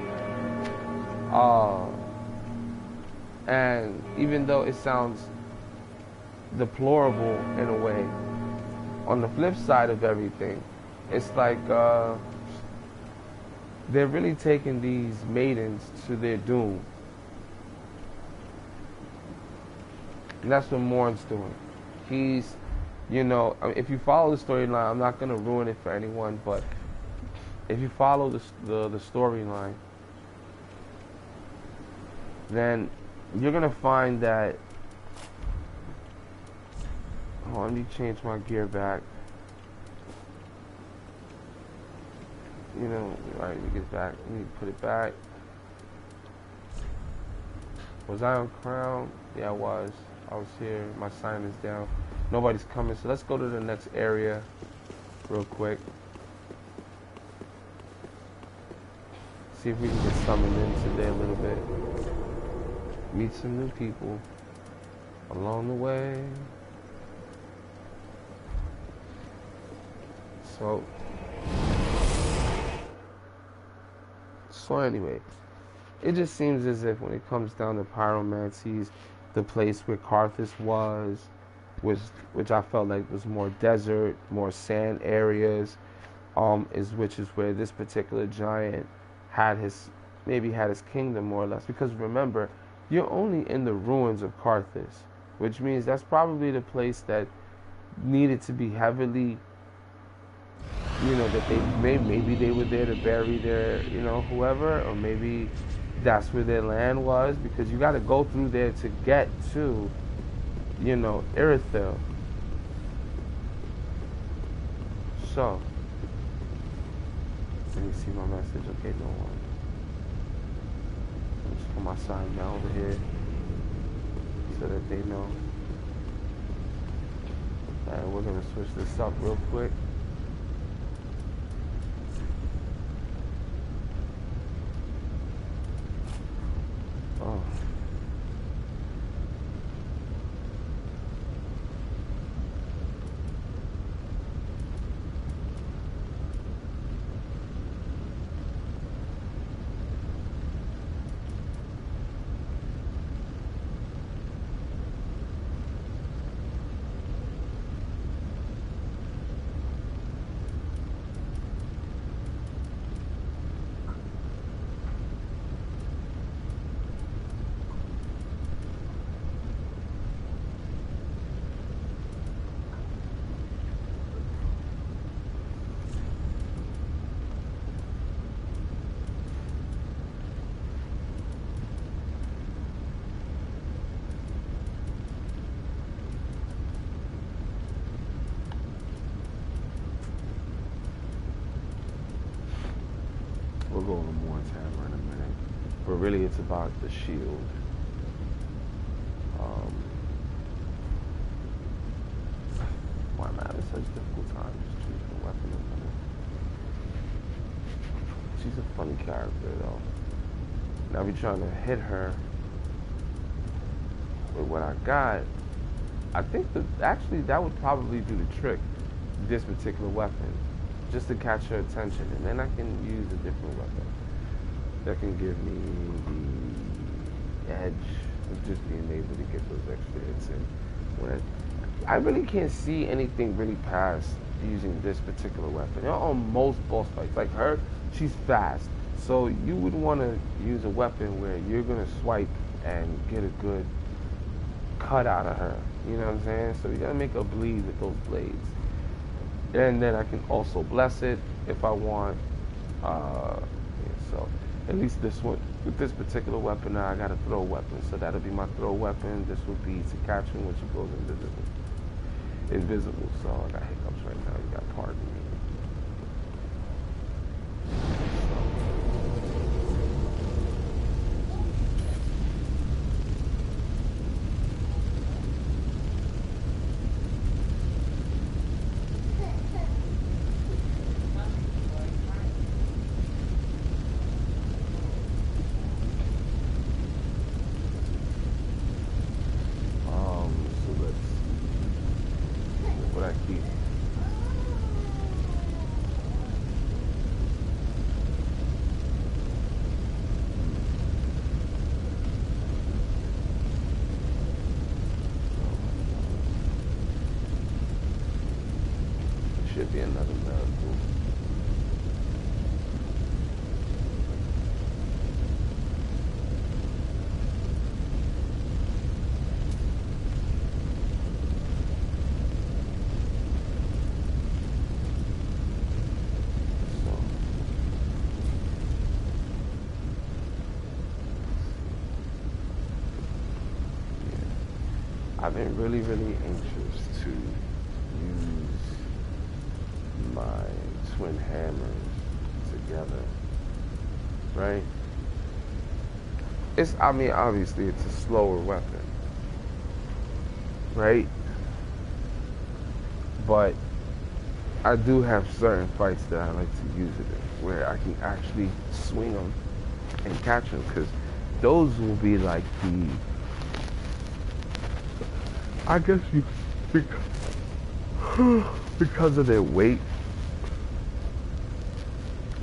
And even though it sounds deplorable in a way, on the flip side of everything, it's like they're really taking these maidens to their doom. And that's what Morn's doing. He's, you know, I mean, if you follow the storyline, I'm not going to ruin it for anyone, but if you follow the storyline, then you're going to find that, oh, let me change my gear back. You know, alright, let me get back. Let me put it back. Was I on Crown? Yeah, I was. I was here. My sign is down. Nobody's coming, so let's go to the next area real quick. See if we can get summoned in today a little bit. Meet some new people along the way. So anyway, it just seems as if when it comes down to pyromancies, the place where Karthus was, which I felt like was more desert, more sand areas, which is where this particular giant had his kingdom, more or less. Because remember, you're only in the ruins of Karthus, which means that's probably the place that needed to be heavily, you know, that maybe they were there to bury their, you know, whoever, or maybe that's where their land was, because you got to go through there to get to, you know, Irithil. So, let me see my message. Okay, no one. Let me just put my sign down over here so that they know. Alright, we're gonna switch this up real quick. Oh. We'll go over more Tamara in a minute. But really it's about the shield. Why am I having such difficult time just choosing a weapon? She's a funny character though. Now we trying to hit her with what I got. I think that actually that would probably do the trick, this particular weapon, just to catch her attention, and then I can use a different weapon that can give me the edge of just being able to get those extra hits in. When I really can't see anything really past using this particular weapon. On most boss fights, like her, she's fast, so you would want to use a weapon where you're gonna swipe and get a good cut out of her. You know what I'm saying? So you gotta make her bleed with those blades. And then I can also bless it if I want. Yeah, so at least this one, with this particular weapon now, I got a throw weapon. So that'll be my throw weapon. This will be to catch him when she goes invisible. So I got hiccups right now. You got pardon me. So let's see what I keep. Should be another miracle. I've been really, really anxious to use my twin hammers together, right? I mean, obviously it's a slower weapon, right? But I do have certain fights that I like to use it in, where I can actually swing them and catch them, because those will be like the, I guess you, because of their weight,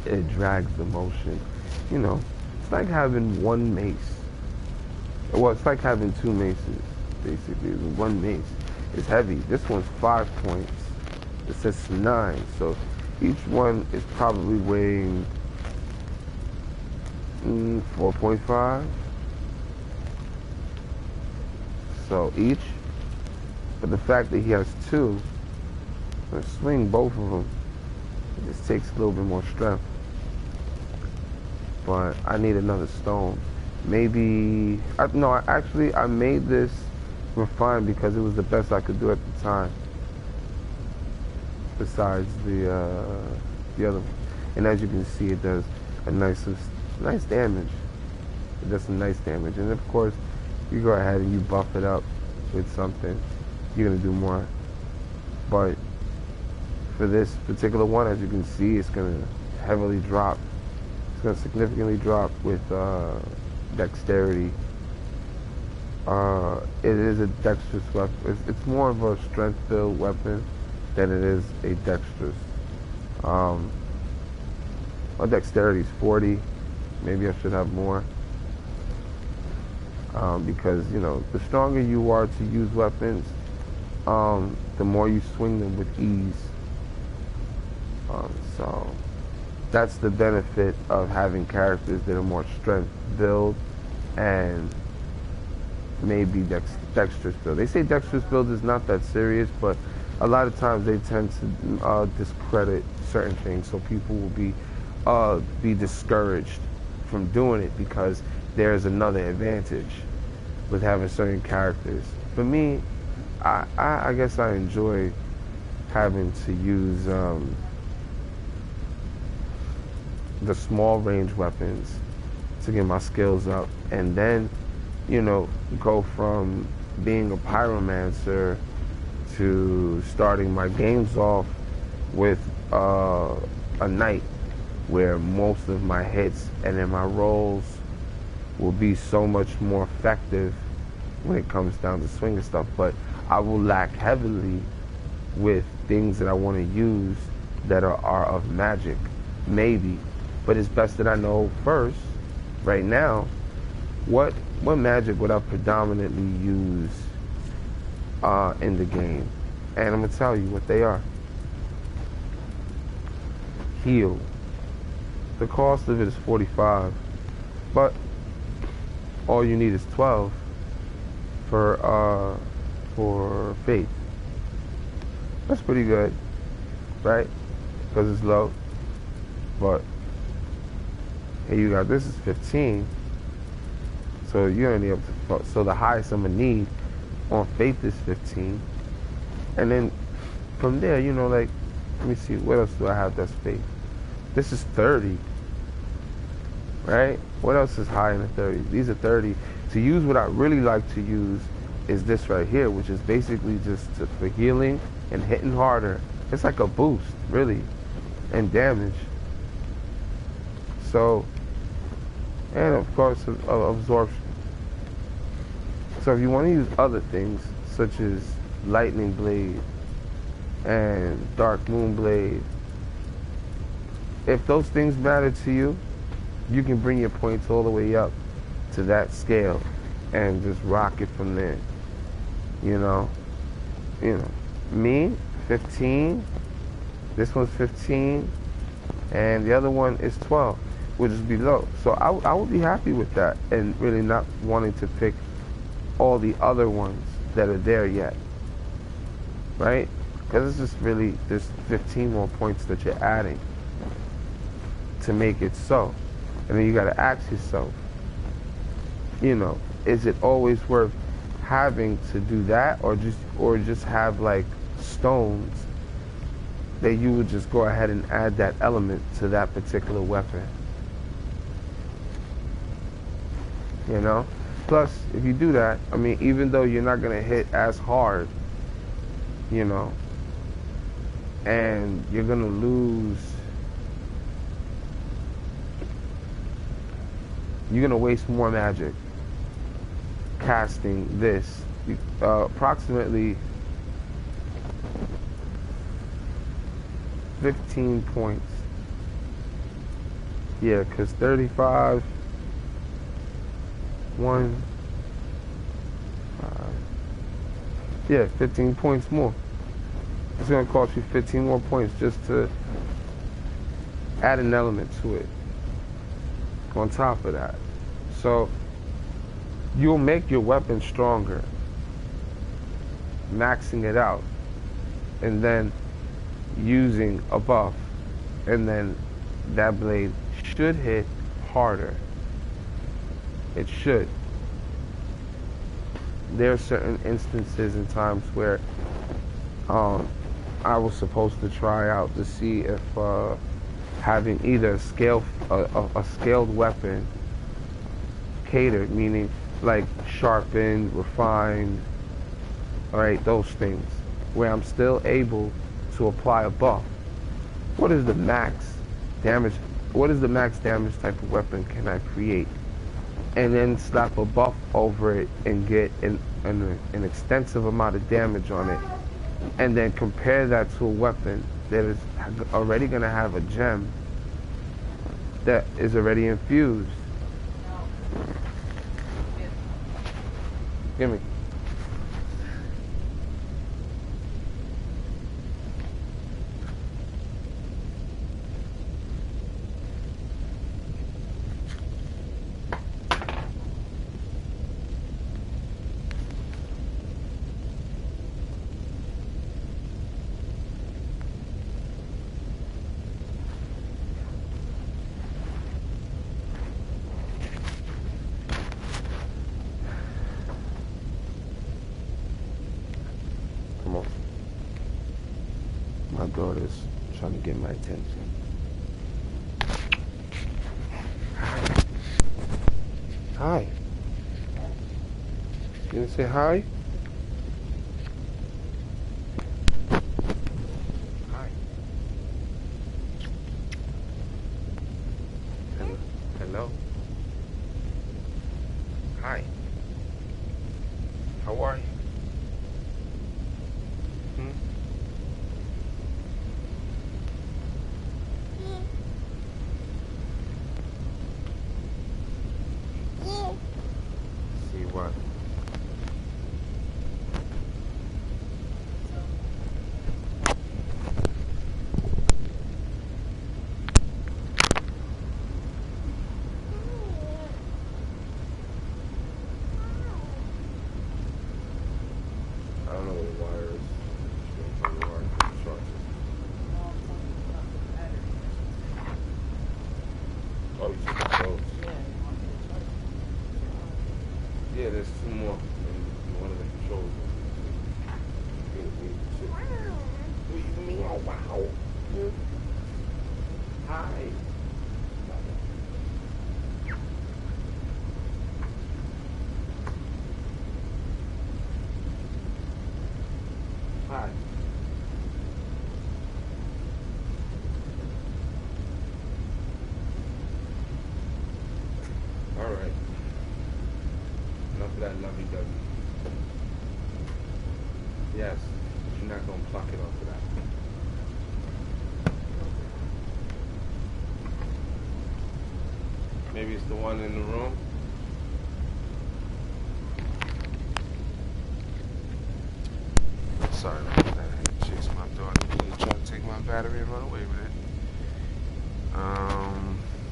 it drags the motion. You know, it's like having one mace. Well, it's like having two maces, basically. One mace is heavy. This one's 5 points. It says 9. So each one is probably weighing 4.5. So each. But the fact that he has two, I'm gonna swing both of them. It just takes a little bit more strength. But I need another stone. Maybe, I made this refined because it was the best I could do at the time. Besides the other one. And as you can see, it does a nice damage. It does some nice damage. And of course, you go ahead and you buff it up with something, you're gonna do more. But for this particular one, as you can see, it's gonna heavily drop. It's gonna significantly drop with dexterity. It is a dexterous weapon. It's more of a strength-filled weapon than it is a dexterous. My dexterity is 40. Maybe I should have more. Because, you know, the stronger you are to use weapons, the more you swing them with ease. So that's the benefit of having characters that are more strength build and maybe dexterous build. They say dexterous build is not that serious, but a lot of times they tend to discredit certain things, so people will be discouraged from doing it because there's another advantage with having certain characters. For me, I guess I enjoy having to use the small range weapons to get my skills up, and then, you know, go from being a pyromancer to starting my games off with a knight, where most of my hits and then my rolls will be so much more effective when it comes down to swinging stuff. But I will lack heavily with things that I want to use that are of magic, maybe. But it's best that I know first, right now, what magic would I predominantly use in the game. And I'm going to tell you what they are. Heal. The cost of it is 45, but all you need is 12 for faith. That's pretty good, right? Because it's low. But here you got, this is 15. So you're only up to, so the highest I'm gonna need on faith is 15. And then from there, you know, like, let me see, what else do I have that's faith? This is 30, right? What else is high in the 30s? These are 30. To use what I really like to use is this right here, which is basically just for healing and hitting harder. It's like a boost, really, and damage. So, and of course, absorption. So if you want to use other things, such as lightning blade and dark moon blade, if those things matter to you, you can bring your points all the way up to that scale and just rock it from there. You know, me, 15, this one's 15, and the other one is 12, which is below. So I would be happy with that, and really not wanting to pick all the other ones that are there yet, right? Because it's just really, there's 15 more points that you're adding to make it so. And then you got to ask yourself, you know, is it always worth having to do that, or just have like stones that you would just go ahead and add that element to that particular weapon? You know? Plus, if you do that, I mean, even though you're not going to hit as hard, you know, and you're going to lose, you're going to waste more magic casting this. Approximately 15 points. Yeah, because 35, 1, 5, yeah, 15 points more. It's going to cost you 15 more points just to add an element to it on top of that. So you'll make your weapon stronger, maxing it out, and then using a buff, and then that blade should hit harder. It should. There are certain instances and times where I was supposed to try out to see if having either a scaled weapon catered, meaning like sharpened, refined, all right, those things, where I'm still able to apply a buff. What is the max damage? What is the max damage type of weapon can I create? And then slap a buff over it and get an extensive amount of damage on it. And then compare that to a weapon that is already going to have a gem that is already infused. Give me. Come on. My daughter's trying to get my attention. Hi. You gonna say hi? Hi. Hello. Hello. Hi. How are you? What? I don't know what the wire is. Just gonna tell the wire to charge it. Oh, you took those. Yeah, there's two more in one of the controls. Wow. Wow. Hi. Hi. All right. Enough of that lovey-dovey. Yes, but you're not going to pluck it off of that. Maybe it's the one in the room. Sorry about that. I had to chase my daughter. She tried to take my battery and run away with it.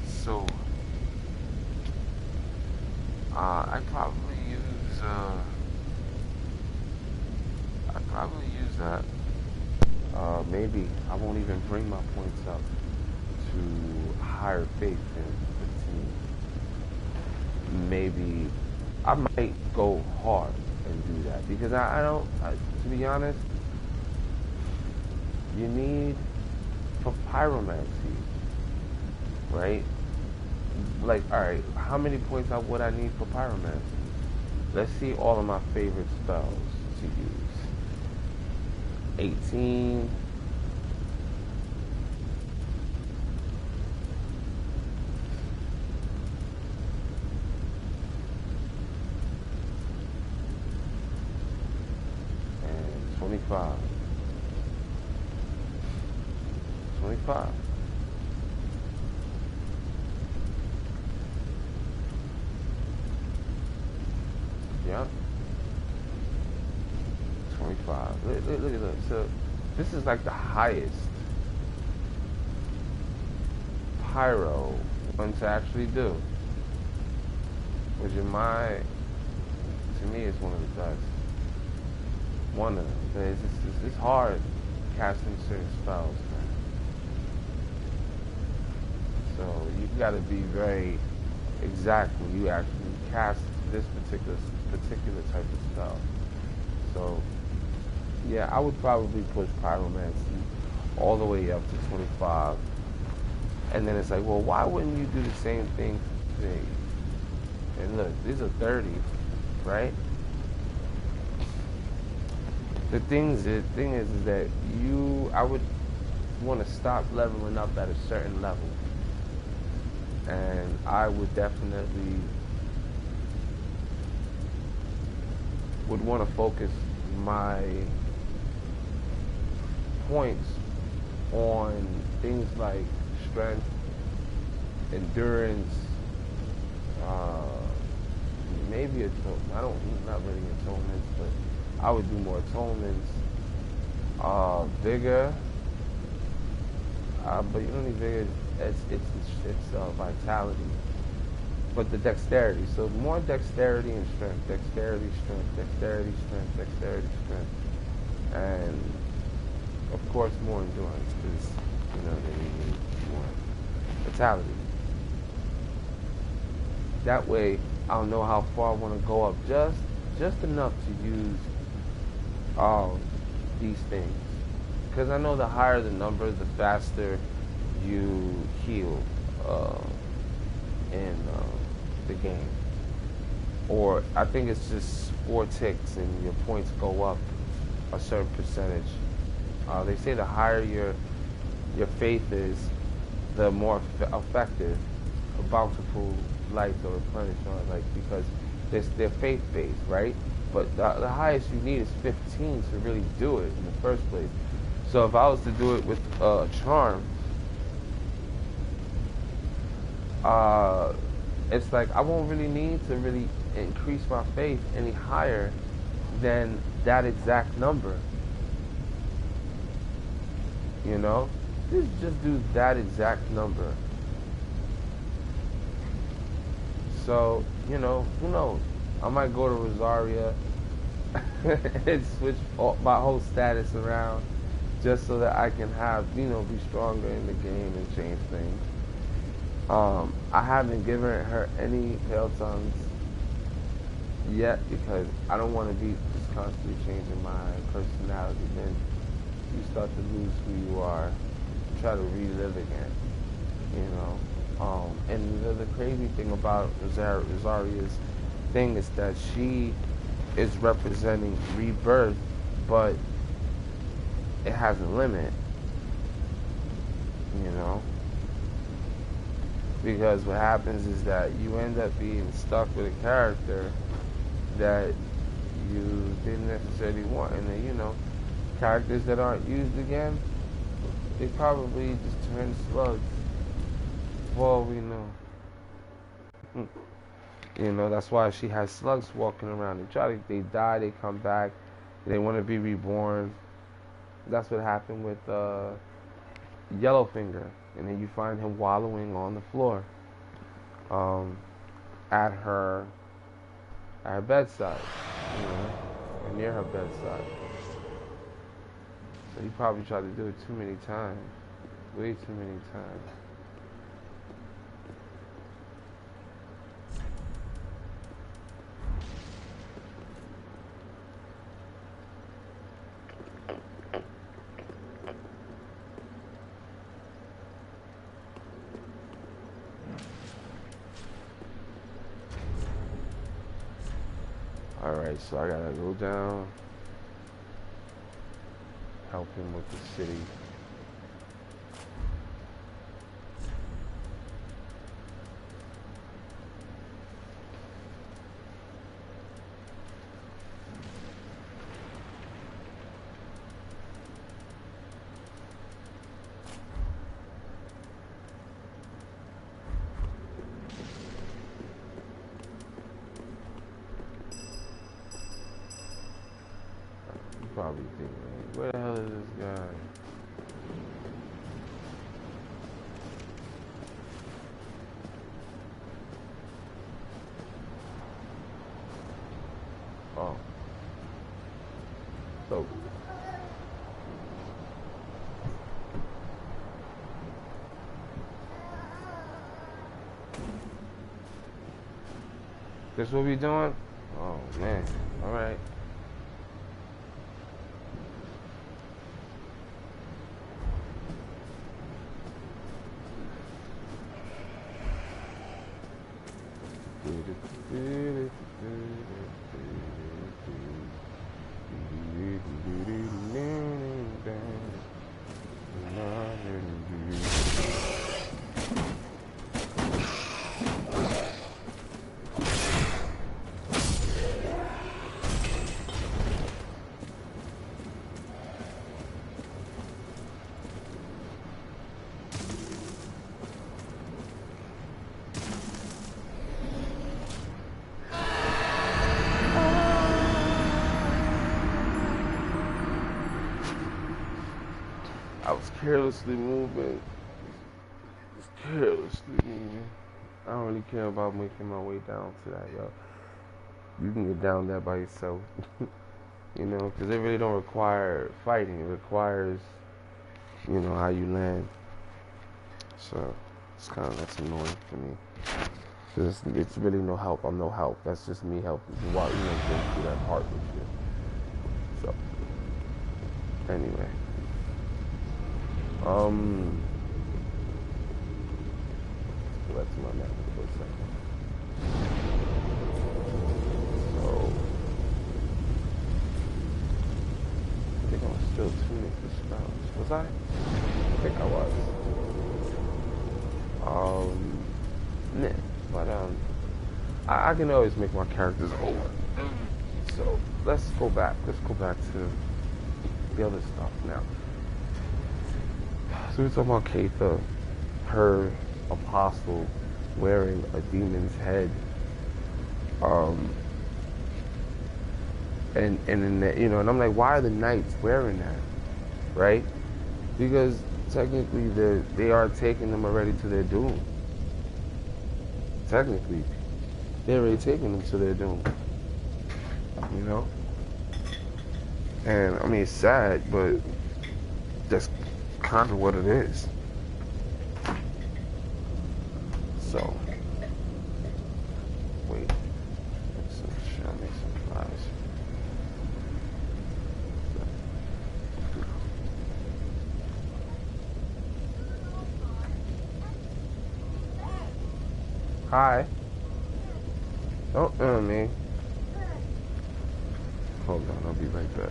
So I probably use that. Maybe I won't even bring my points up to higher faith than 15. Maybe I might go hard and do that because I don't. To be honest, you need for pyromancy, right? Like, all right, how many points would I need for pyromancy? Let's see all of my favorite spells to use. 18. And 25. 25. Yep. 25. Look at that. So this is like the highest pyro one to actually do. Which in to me, it's one of the best. One of them. It's hard casting certain spells, man. So you gotta be very exact when you actually cast this particular type of spell. So yeah, I would probably push pyromancy all the way up to 25. And then it's like, well, why wouldn't you do the same thing today? And look, these are 30, right? The thing is that I would want to stop leveling up at a certain level. And I would definitely would want to focus my points on things like strength, endurance, maybe not really atonements, but I would do more atonements, vigor, but you don't need vigor, it's vitality, but the dexterity, so more dexterity and strength, dexterity, strength, dexterity, strength, dexterity, strength, and of course more endurance, because then you need more vitality. That way I'll know how far I want to go up, just enough to use these things, because I know the higher the number, the faster you heal in the game. Or I think it's just 4 ticks and your points go up a certain percentage. They say the higher your faith is, the more effective a bountiful lights or replenish are, like, because they're faith-based, right? But the highest you need is 15 to really do it in the first place. So if I was to do it with charm, it's like I won't really need to really increase my faith any higher than that exact number. You know, just do that exact number. So, you know, who knows? I might go to Rosaria and switch my whole status around just so that I can have, you know, be stronger in the game and change things. I haven't given her any pale tongues yet because I don't want to be just constantly changing my personality. Then you start to lose who you are, try to relive again, you know. And the crazy thing about Rosaria's thing is that she is representing rebirth, but it has a limit, you know. Because what happens is that you end up being stuck with a character that you didn't necessarily want, and then, you know, characters that aren't used again, they probably just turn slugs. For all we know. You know, that's why she has slugs walking around. They die, they come back, they want to be reborn. That's what happened with Yellowfinger, and then you find him wallowing on the floor, at her bedside, you know, or near her bedside. So he probably tried to do it too many times, way too many times. Alright, so I gotta go down, help him with the city. Probably thinking, where the hell is this guy? Oh. So. This what we doing? Oh man. Alright. I was carelessly moving. Just carelessly moving. I don't really care about making my way down to that, yo. You can get down there by yourself. You know, because it really don't require fighting. It requires, you know, how you land. So, that's annoying for me. It's really no help. I'm no help. That's just me helping while, you know, going through that part with you. So, anyway. Let's go back to my map for a second. So, I think I was still tuning for spells. Was I? I think I was. Nah, but I can always make my characters over. So let's go back. Let's go back to the other stuff now. So we're talking about Keitha, her apostle wearing a demon's head. Um, and in the, you know, and I'm like, why are the knights wearing that, right? Because technically they are taking them already to their doom. Technically, they're already taking them to their doom. You know, and I mean it's sad, but that's kind of what it is. So, wait, make some flies. Hi. Don't me. Hold on, I'll be right back.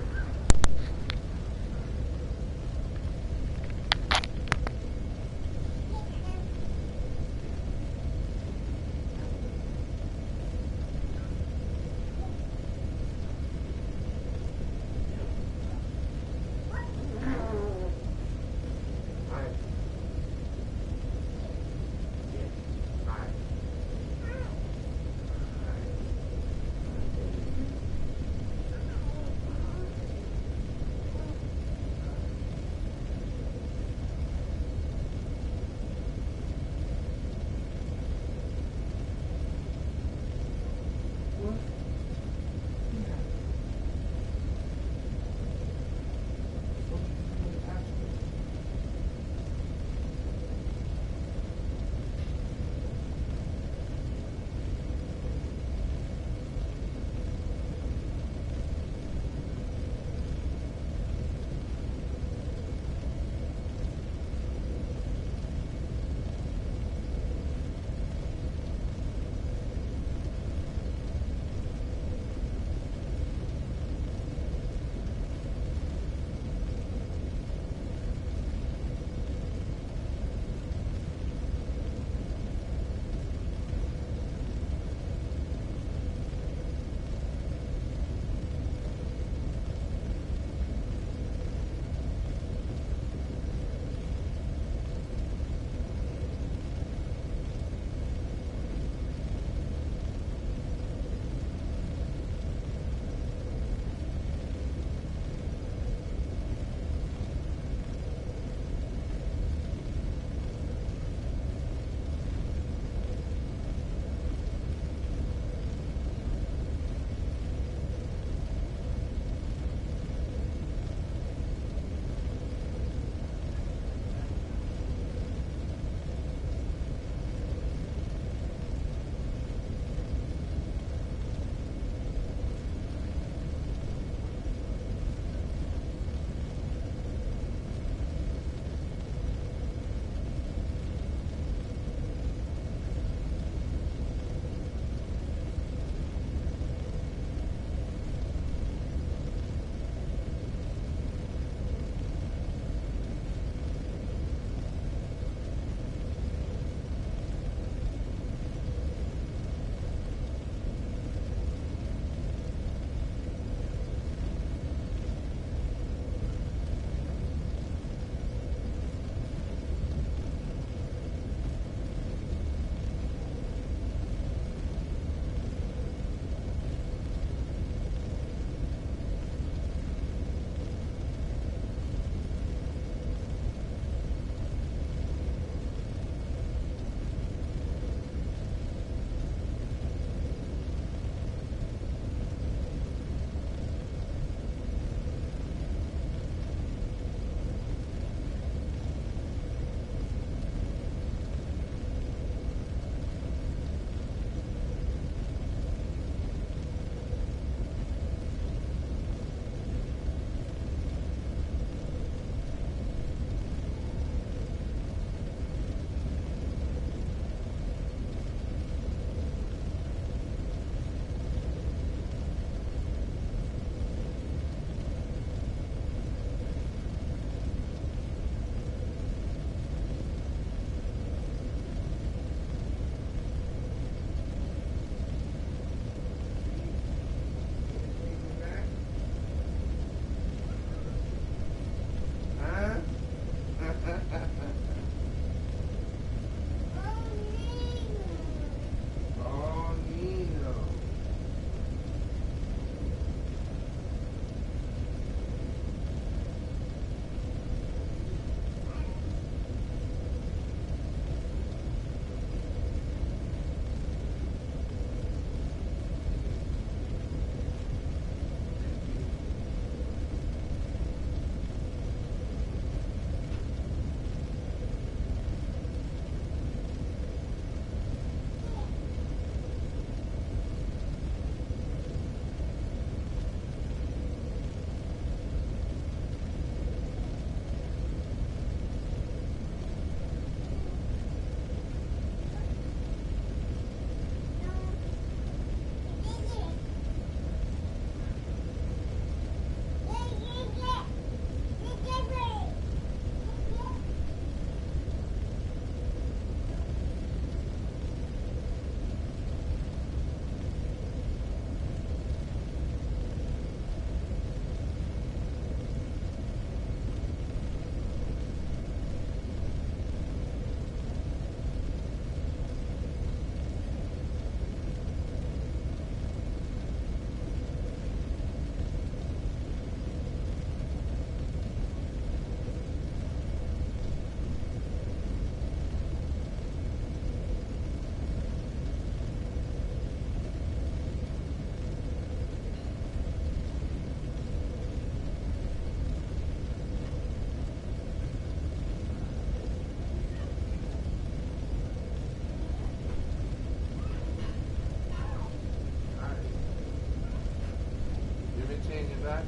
change it back?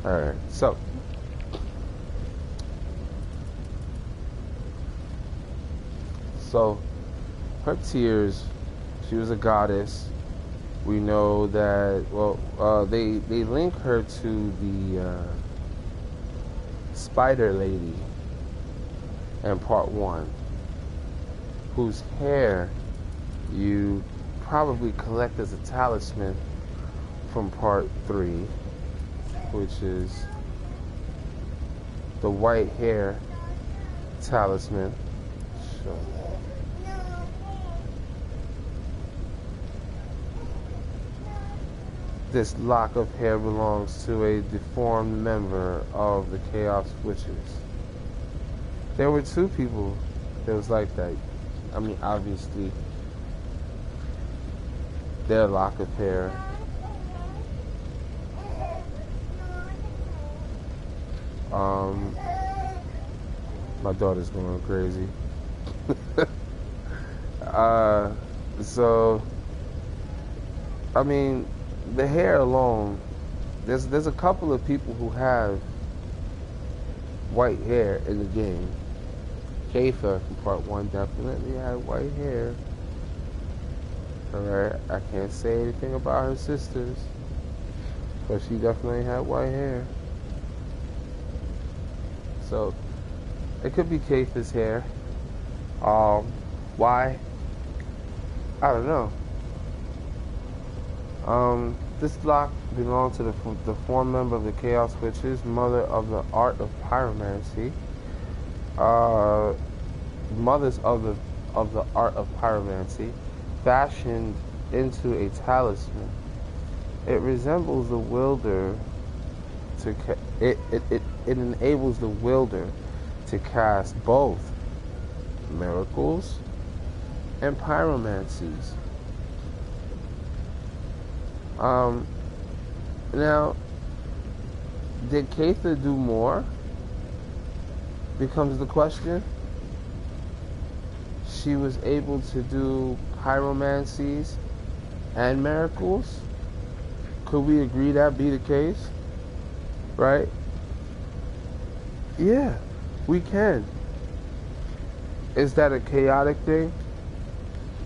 All right, so her tears, she was a goddess. We know that, they link her to the spider lady in part 1, whose hair you probably collect as a talisman from part 3, which is the white hair talisman. So, this lock of hair belongs to a deformed member of the Chaos Witches. There were 2 people that was like that. I mean, obviously, their lock of hair. My daughter's going crazy. So, I mean, the hair alone, there's a couple of people who have white hair in the game. Kaitha from part 1 definitely had white hair. Alright, I can't say anything about her sisters, but she definitely had white hair. So, it could be Kaitha's hair. Why? I don't know. This lock belonged to the former member of the Chaos Witches, mother of the art of pyromancy. Mothers of the art of pyromancy, fashioned into a talisman. It resembles the wielder to it enables the wielder to cast both miracles and pyromancies. Now, did Kaitha do more? Becomes the question. She was able to do pyromancies and miracles. Could we agree that be the case? Right? Yeah, we can. Is that a chaotic thing?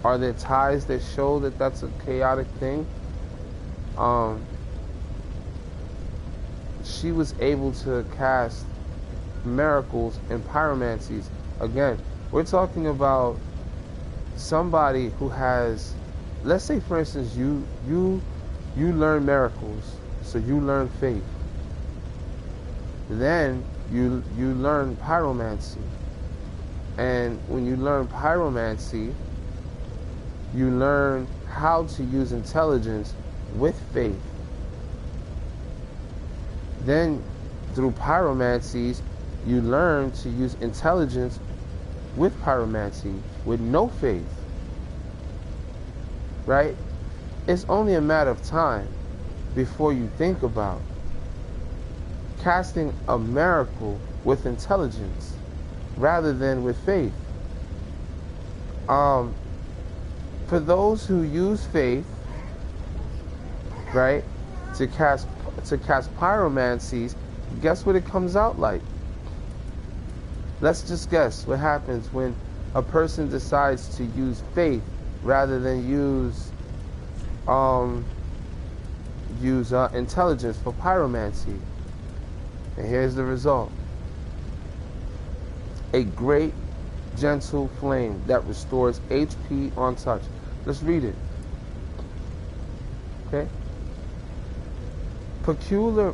Are there ties that show that that's a chaotic thing? She was able to cast miracles and pyromancies. Again, we're talking about somebody who has, let's say for instance, you learn miracles, so you learn faith. Then you learn pyromancy. And when you learn pyromancy, you learn how to use intelligence with faith. Then through pyromancies, you learn to use intelligence with pyromancy, with no faith. Right? It's only a matter of time before you think about casting a miracle with intelligence rather than with faith. For those who use faith, right, to cast pyromancies, guess what it comes out like? Let's just guess what happens when a person decides to use faith rather than use intelligence for pyromancy. And here's the result. A great, gentle flame that restores HP on touch. Let's read it. Okay? Peculiar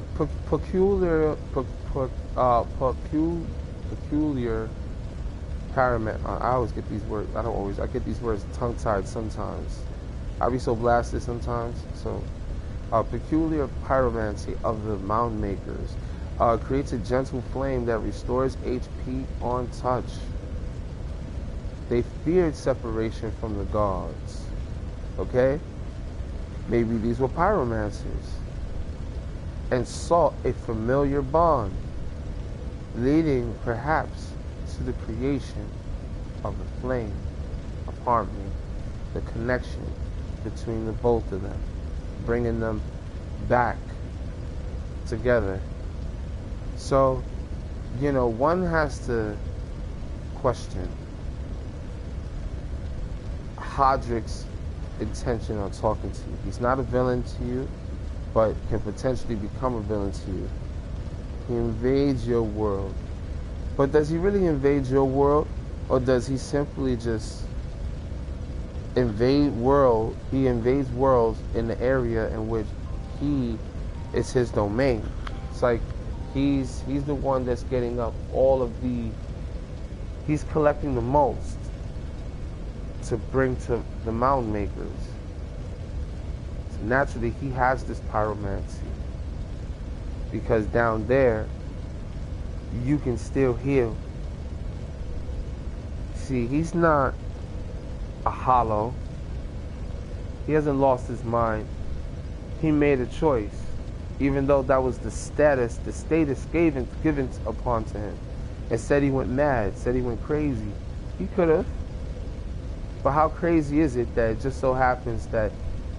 pyromancy. I always get these words. I get these words tongue-tied sometimes. I'll be so blasted sometimes. So, peculiar pyromancy of the mound makers creates a gentle flame that restores HP on touch. They feared separation from the gods. Okay? Maybe these were pyromancers. And sought a familiar bond, leading perhaps to the creation of a flame of harmony, the connection between the both of them, bringing them back together. So, one has to question Hodrick's intention on talking to you. He's not a villain to you, but can potentially become a villain to you. He invades your world. But does he really invade your world? Or does he simply just invade world? He invades worlds in the area in which it's his domain. It's like he's the one that's getting up all of he's collecting the most to bring to the mound makers. So naturally, he has this pyromancy. Because down there, you can still heal. See, he's not a hollow. He hasn't lost his mind. He made a choice. Even though that was the status given upon to him. And said he went mad, said he went crazy. He could have. But how crazy is it that it just so happens that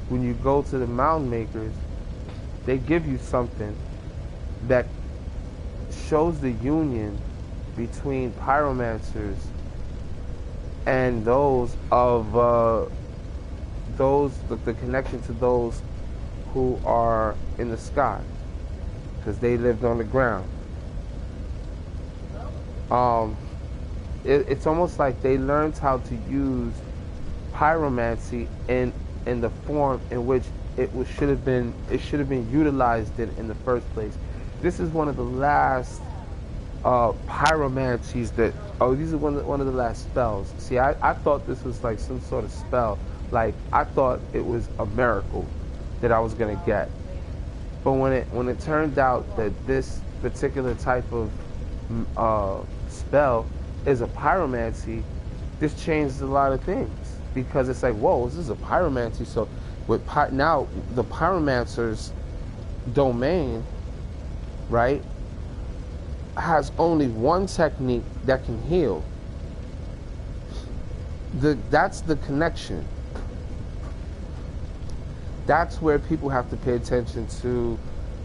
when you go to the mound makers, they give you something that shows the union between pyromancers and those of the connection to those who are in the sky, because they lived on the ground. It's almost like they learned how to use pyromancy in the form in which it should have been utilized in the first place. This is one of the last pyromancies these are one of the last spells. See, I thought this was like some sort of spell. Like, I thought it was a miracle that I was gonna get. But when it turned out that this particular type of spell is a pyromancy, this changes a lot of things. Because it's like, whoa, this is a pyromancy. So now the pyromancer's domain, right, has only one technique that can heal. That's the connection. That's where people have to pay attention to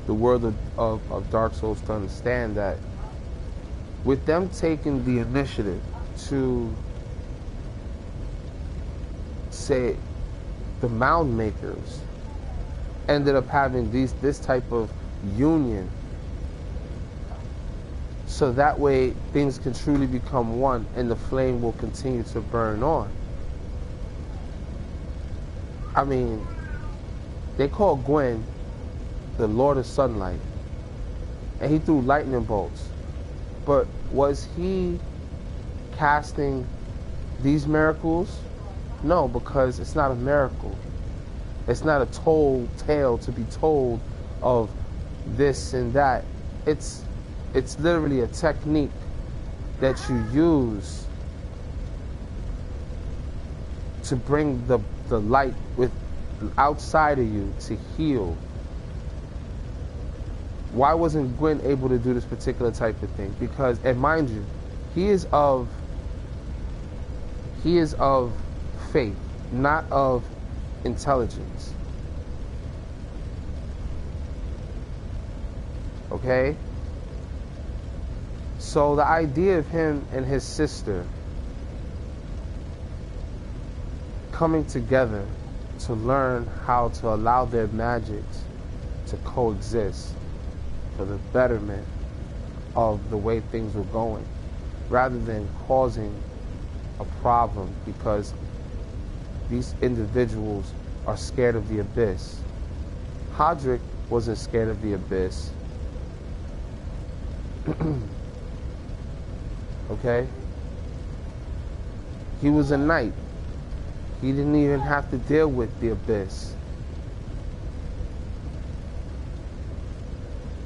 the world of Dark Souls to understand that with them taking the initiative to say the mound makers ended up having this type of union, so that way things can truly become one and the flame will continue to burn on. I mean, they call Gwyn the Lord of Sunlight, and he threw lightning bolts. But was he casting these miracles? No, because it's not a miracle. It's not a told tale to be told of this and that. It's literally a technique that you use to bring the light with outside of you to heal. Why wasn't Gwyn able to do this particular type of thing? Because, and mind you, he is of faith, not of intelligence. Okay? So the idea of him and his sister coming together to learn how to allow their magics to coexist for the betterment of the way things were going, rather than causing a problem because these individuals are scared of the abyss. Hodrick wasn't scared of the abyss. Okay? He was a knight. He didn't even have to deal with the abyss.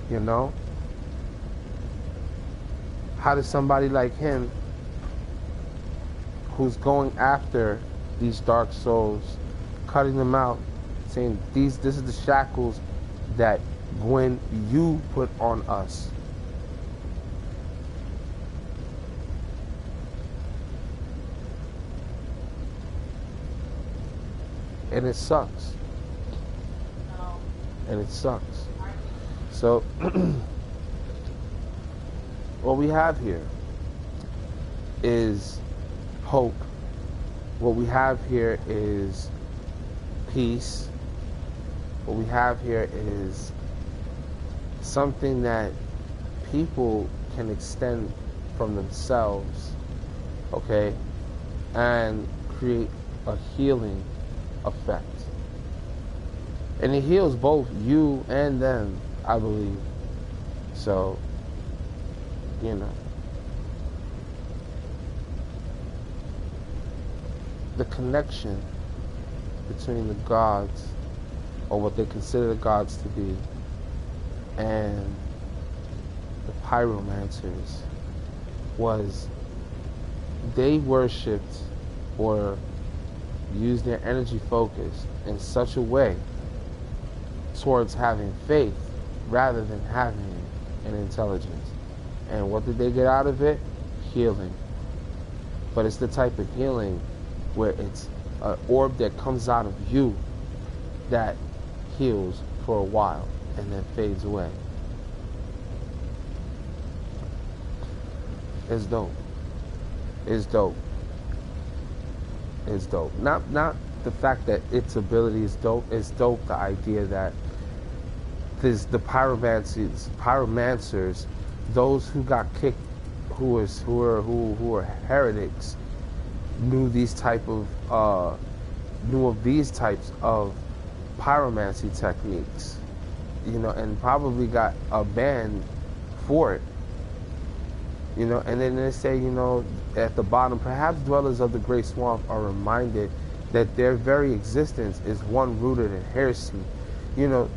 You know? How does somebody like him, who's going after these dark souls, cutting them out, saying this is the shackles that Gwen you put on us. And it sucks. And it sucks. So what we have here is hope. What we have here is peace. What we have here is something that people can extend from themselves, okay, and create a healing effect. And it heals both you and them, I believe. So, you know, the connection between the gods, or what they consider the gods to be, and the pyromancers was they worshipped or used their energy focus in such a way towards having faith rather than having an intelligence. And what did they get out of it? Healing. But it's the type of healing where it's an orb that comes out of you that heals for a while and then fades away. It's dope. It's dope. It's dope. Not the fact that its ability is dope. It's dope the idea that the pyromancers, those who got kicked, who were heretics, knew of these types of pyromancy techniques, you know, and probably got banned for it, you know. And then they say, you know, at the bottom, perhaps dwellers of the Great Swamp are reminded that their very existence is one rooted in heresy. You know,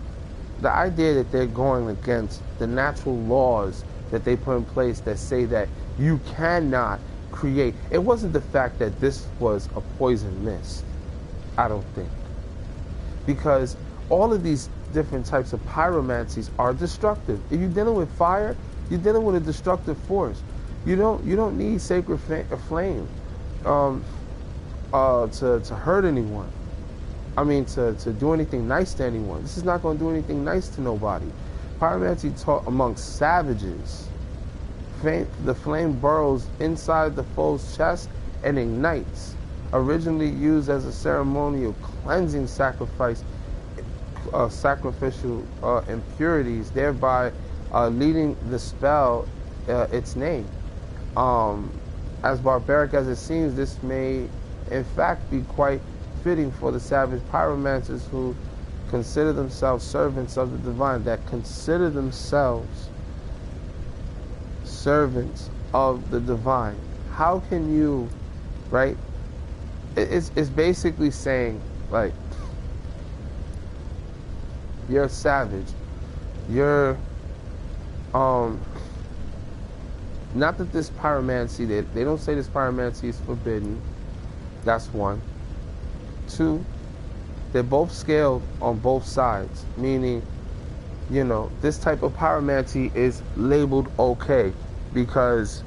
the idea that they're going against the natural laws that they put in place that say that you cannot create. It wasn't the fact that this was a poison mist, I don't think. Because all of these different types of pyromancies are destructive. If you're dealing with fire, you're dealing with a destructive force. You don't need sacred flame to hurt anyone. I mean, to do anything nice to anyone. This is not going to do anything nice to nobody. Pyromancy taught amongst savages. The flame burrows inside the foe's chest and ignites. Originally used as a ceremonial cleansing sacrificial impurities, thereby leading the spell its name. As barbaric as it seems, this may in fact be quite fitting for the savage pyromancers who consider themselves servants of the divine, that consider themselves servants of the divine. How can you, right? It's basically saying, like, you're a savage. You're, not that this pyromancy, they don't say this pyromancy is forbidden. That's one. Two, they're both scaled on both sides, meaning, you know, this type of pyromancy is labeled okay because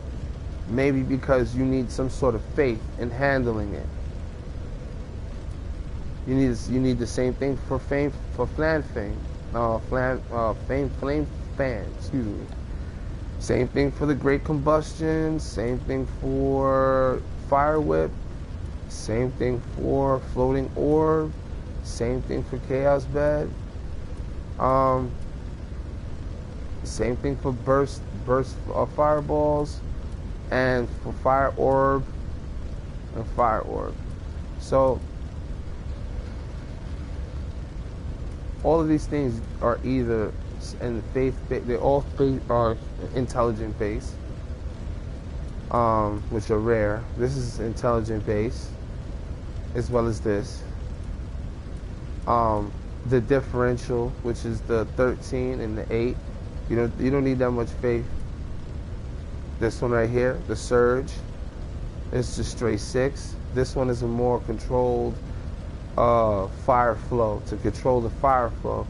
maybe because you need some sort of faith in handling it. You need the same thing for flame fan, excuse me. Same thing for the Great Combustion, same thing for Fire Whip, same thing for Floating Orb, same thing for Chaos Bed, same thing for Burst Fireballs, and for Fire Orb and Fire Orb. So all of these things are either in faith, they all are intelligent based, which are rare. This is intelligent based, as well as this. The differential, which is the 13 and the 8, you don't need that much faith. This one right here, the surge, it's just straight 6. This one is a more controlled fire flow. To control the fire flow,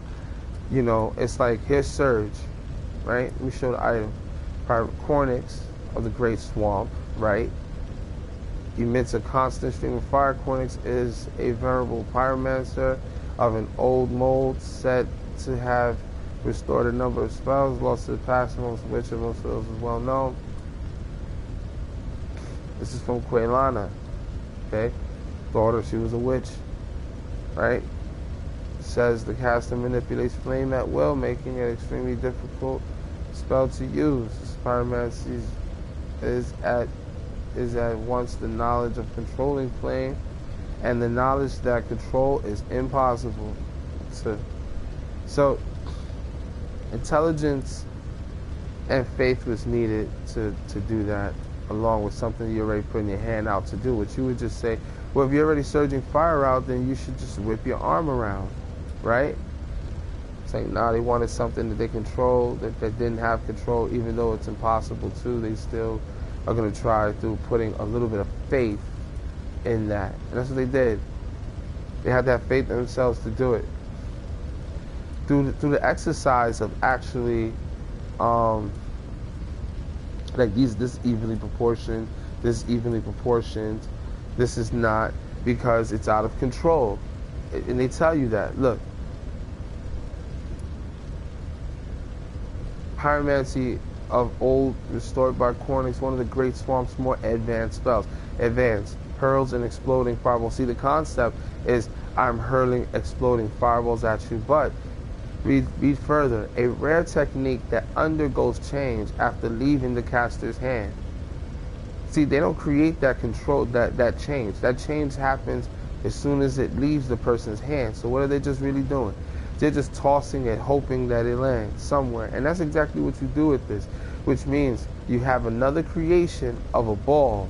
it's like, here's surge, right? Let me show the item. Cornix of the Great Swamp, right? Emits a constant stream of fire. Cornix is a venerable pyromancer of an old mold, said to have restored a number of spells lost to the past, amongst which most of those is well known. This is from Quelana, okay? Daughter, she was a witch, right? Says the caster manipulates flame at will, making it extremely difficult spell to use. This pyromancy is at once the knowledge of controlling flame and the knowledge that control is impossible. So intelligence and faith was needed to do that, along with something you already putting your hand out to do. Which you would just say, well, if you're already surging fire out, then you should just whip your arm around, right? It's like, nah, they wanted something that they control, that didn't have control, even though it's impossible to. They still are going to try through putting a little bit of faith in that. And that's what they did. They had that faith in themselves to do it. Through the exercise of actually, like this evenly proportioned, this evenly proportioned, this is not, because it's out of control. And they tell you that. Look, pyromancy of old, restored by Cornix, one of the Great Swamp's more advanced spells. Advanced. Hurls and exploding fireballs. See, the concept is I'm hurling exploding fireballs at you, but read further. A rare technique that undergoes change after leaving the caster's hand. See, they don't create that control, that change. That change happens as soon as it leaves the person's hand. So what are they just really doing? They're just tossing it, hoping that it lands somewhere. And that's exactly what you do with this, which means you have another creation of a ball,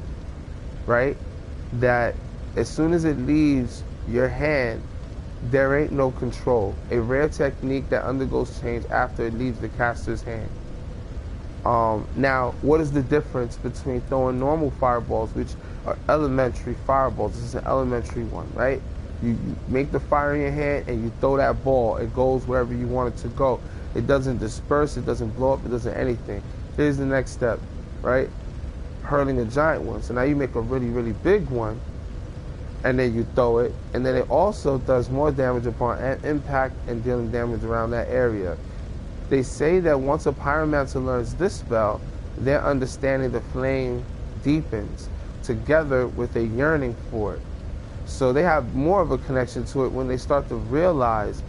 right? That as soon as it leaves your hand, there ain't no control. A rare technique that undergoes change after it leaves the caster's hand. Now, what is the difference between throwing normal fireballs, which are elementary fireballs? This is an elementary one, right? You make the fire in your hand and you throw that ball. It goes wherever you want it to go. It doesn't disperse, it doesn't blow up, it doesn't anything. Here's the next step, right? Hurling a giant one. So now you make a really, really big one, and then you throw it, and then it also does more damage upon impact and dealing damage around that area. They say that once a pyromancer learns this spell, their understanding the flame deepens, together with a yearning for it. So they have more of a connection to it when they start to realize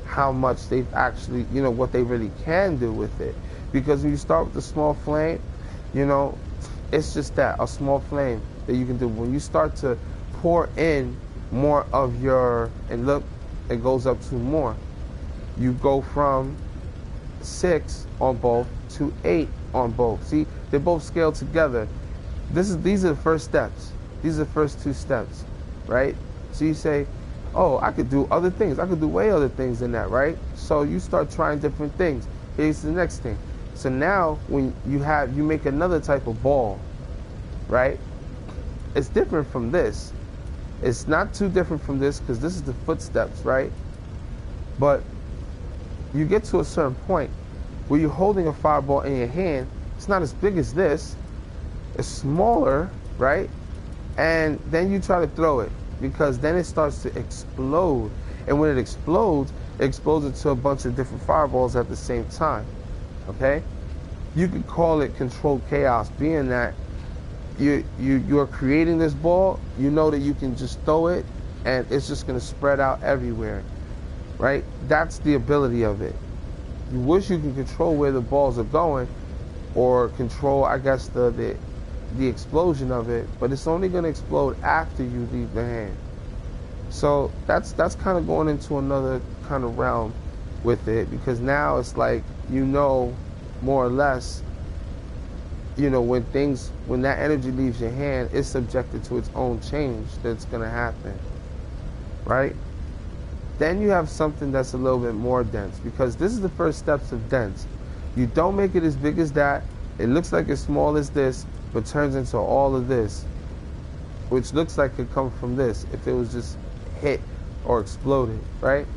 how much they've actually, what they really can do with it. Because when you start with a small flame, it's just that, a small flame that you can do. When you start to pour in more of your, and look, it goes up to more. You go from 6 on both to 8 on both. See, they're both scaled together. These are the first steps. These are the first 2 steps, right? So you say, oh, I could do other things. I could do way other things than that, right? So you start trying different things. Here's the next thing. So now when you make another type of ball, right? It's different from this. It's not too different from this, because this is the footsteps, right? But you get to a certain point where you're holding a fireball in your hand. It's not as big as this. It's smaller, right? And then you try to throw it, because then it starts to explode. And when it explodes into a bunch of different fireballs at the same time, okay? you could call it controlled chaos, being that you're creating this ball. You know that you can just throw it and it's just going to spread out everywhere, right? That's the ability of it. You wish you can control where the balls are going, or control, I guess, the explosion of it, but it's only going to explode after you leave the hand. So that's kind of going into another kind of realm with it, because now it's like, you know, more or less, you know, when that energy leaves your hand, it's subjected to its own change that's going to happen, right? Then you have something that's a little bit more dense, because this is the first steps of dense. You don't make it as big as that. It looks like as small as this, but turns into all of this, which looks like it could come from this if it was just hit or exploded, right?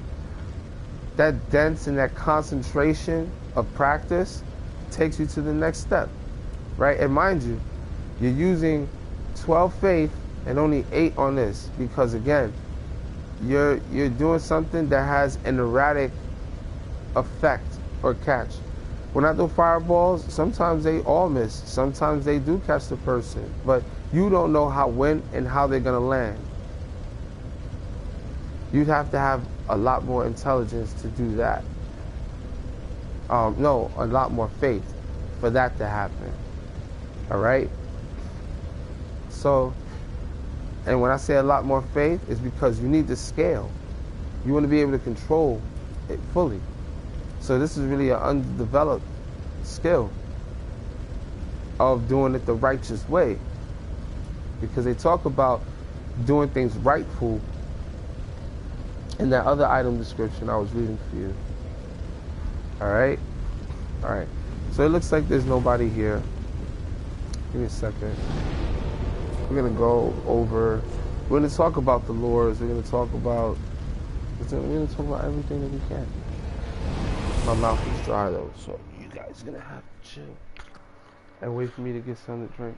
That dense and that concentration of practice takes you to the next step, right? And mind you, you're using 12 faith and only 8 on this, because again, you're doing something that has an erratic effect or catch. When I throw fireballs, sometimes they all miss. Sometimes they do catch the person, but you don't know when and how they're gonna land. You'd have to have a lot more intelligence to do that. No, a lot more faith for that to happen. All right? So, and when I say a lot more faith, it's because you need to scale. You want to be able to control it fully. So this is really an undeveloped skill of doing it the righteous way. Because they talk about doing things rightful in that other item description I was reading for you. Alright? Alright. So it looks like there's nobody here. Give me a second. We're going to go over, we're going to talk about the lures. We're going to talk about everything that we can. My mouth is dry though, so you guys are going to have to chill and wait for me to get something to drink.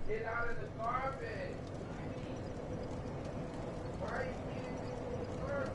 Get out of the garbage! Why are you eating the garbage?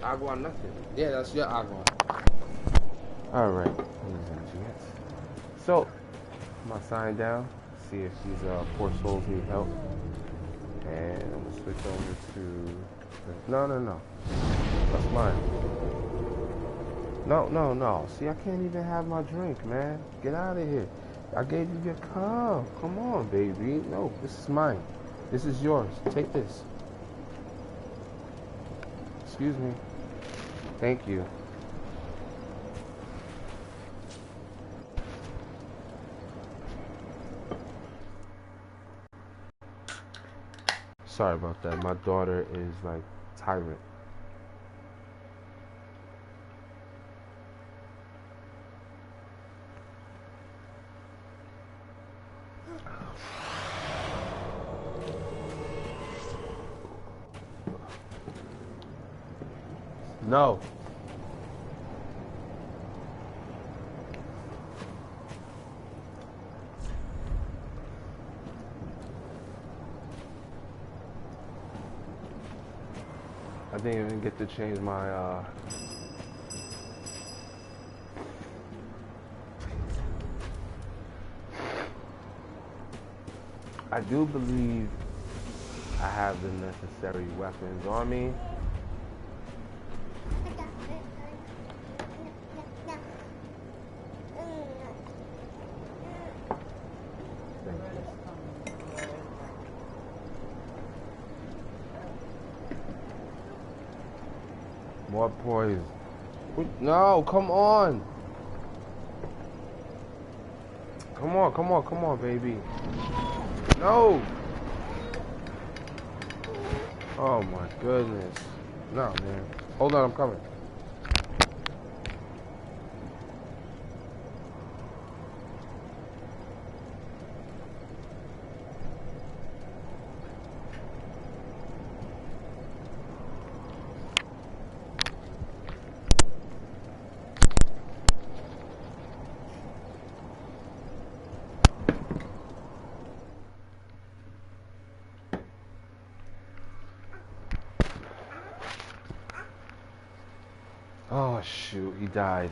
agua nothing. Yeah, that's your agua. All right, ladies and gents. So, I'm gonna sign down, see if these poor souls need help, and I'm gonna switch over to. No. That's mine. No. See, I can't even have my drink, man. Get out of here. I gave you your cup. Come on, baby. No, this is mine. This is yours. Take this. Excuse me. Thank you. Sorry about that. My daughter is like tyrant. No. I didn't even get to change my I do believe I have the necessary weapons on me. More poison. No, come on. Come on, baby. No. Oh my goodness. No, man. Hold on, I'm coming. Oh shoot, he died.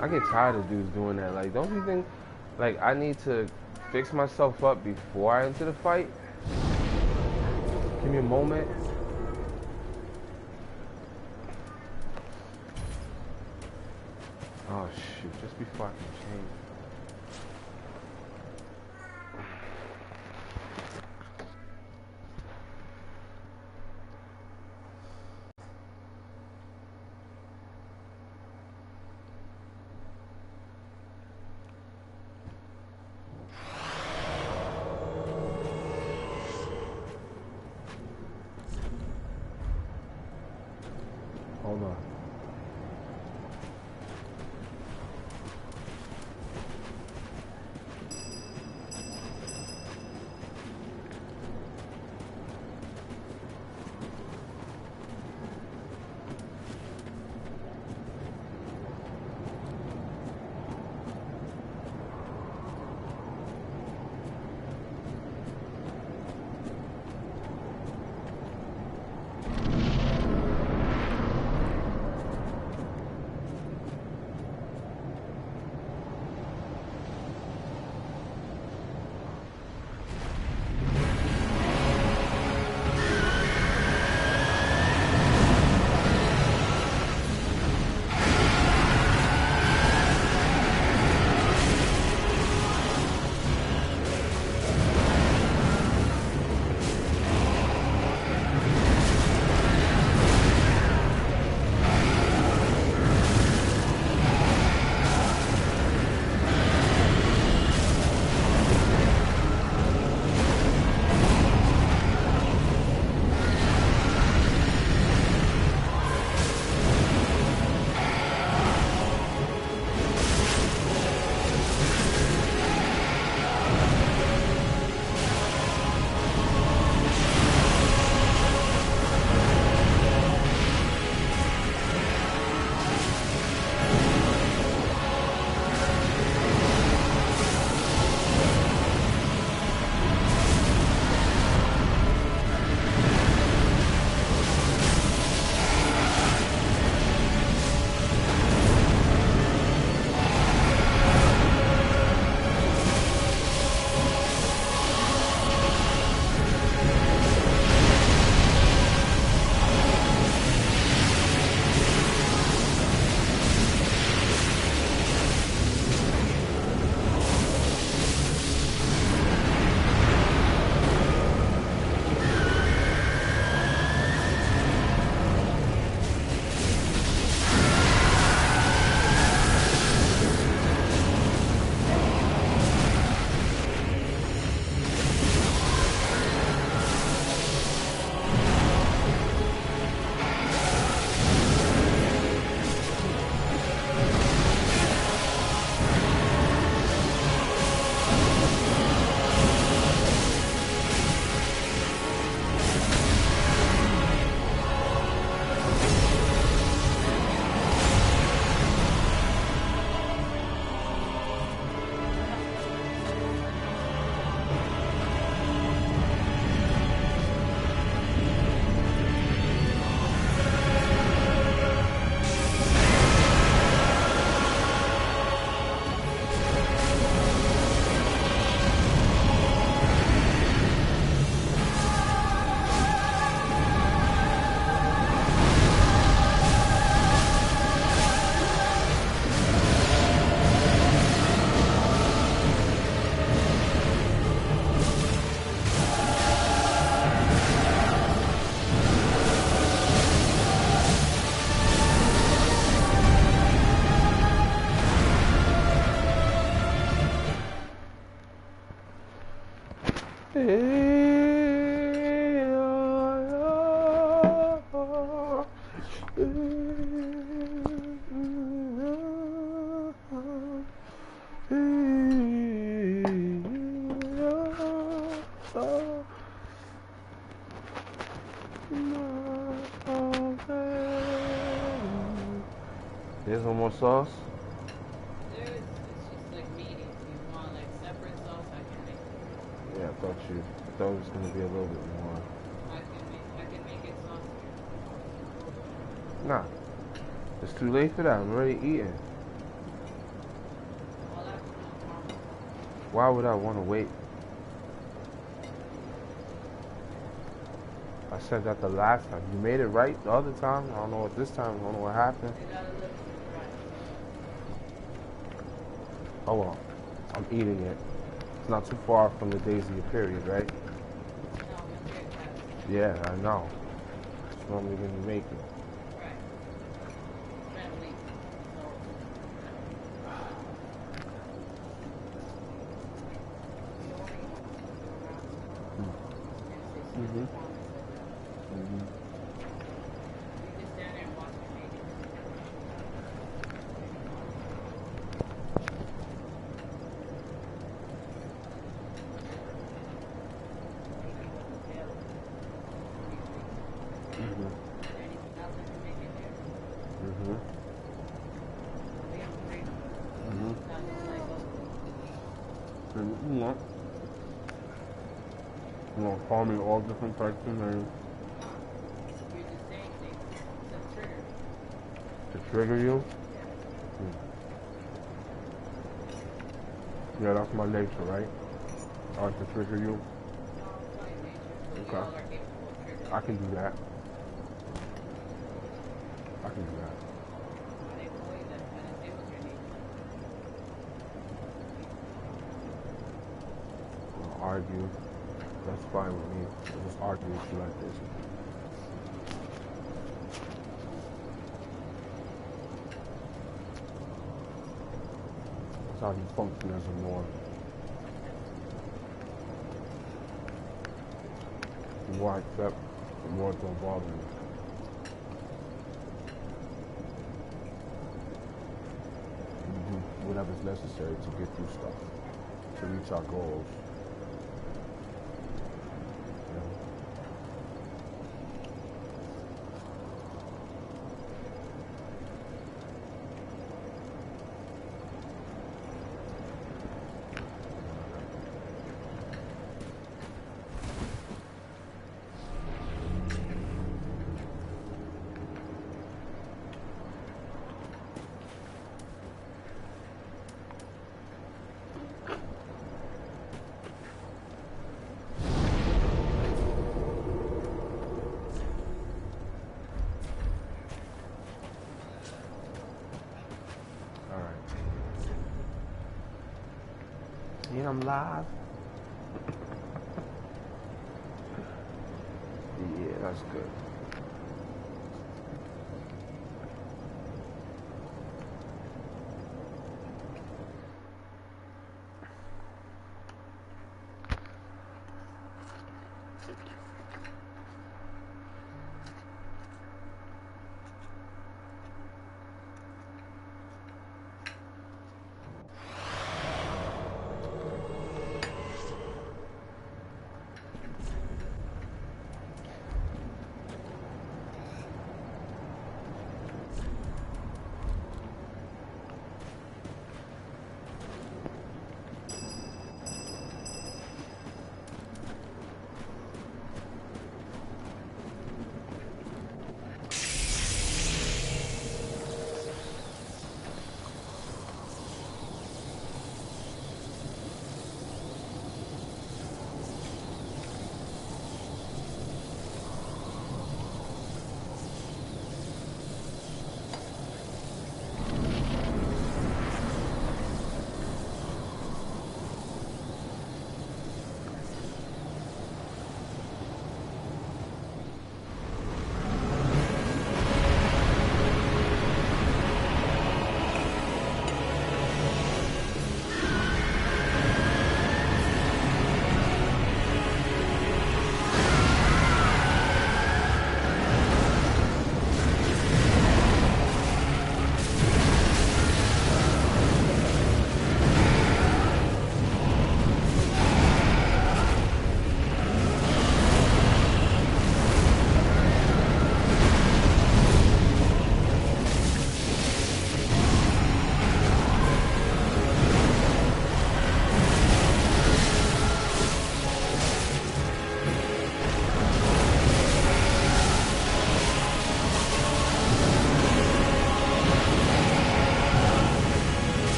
I get tired of dudes doing that. Like, don't you think, like, I need to fix myself up before I enter the fight? Give me a moment. Oh shoot, just before I can change. Hold on. There's no more sauce? It's just like meaty. If you want like separate sauce, I can make it. Yeah, I thought it was gonna be a little bit more. I can make it saucier. Nah. It's too late for that. I'm already eating. All that's normal. Why would I want to wait? I said that the last time. You made it right the other time. I don't know what this time. I don't know what happened. You gotta live with the Oh well. I'm eating it. It's not too far from the days of your period, right? rice. No, my period passed. Yeah, I know. It's normally when you make it. Right. Family. Mm-hmm. You just stand there and watch me make it. Mm-hmm. Anything else I can make in there? Mm-hmm. We have three. Mm-hmm. Not just like, oh, And you know, call me all different types of names you're just saying things to trigger. to trigger you. Yeah, that's my nature, right? I like to trigger you. We Okay. all are capable of triggering. I can do that. I can do that. I didn't believe that. I didn't say it was your nature. I'll argue. That's fine with me. I'll just argue with you like this. That's how you function as a norm. The more I accept, the more it don't bother me. We do whatever's necessary to get through stuff, to reach our goals. You know? See, I'm live. Yeah, that's good.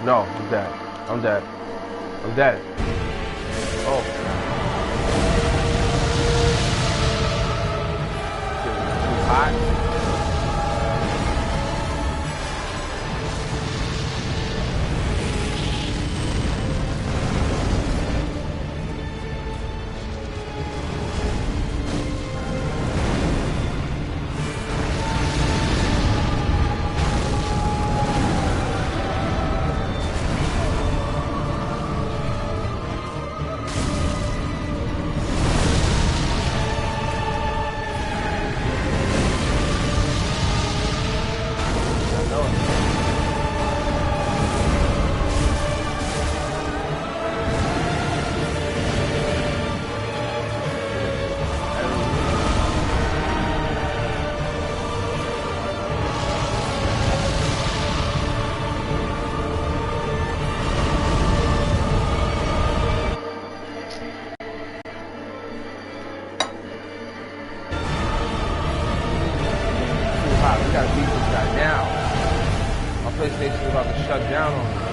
No, I'm dead. I'm dead. I'm dead. Oh. Too hot. We gotta beat this guy down. My PlayStation is about to shut down on me.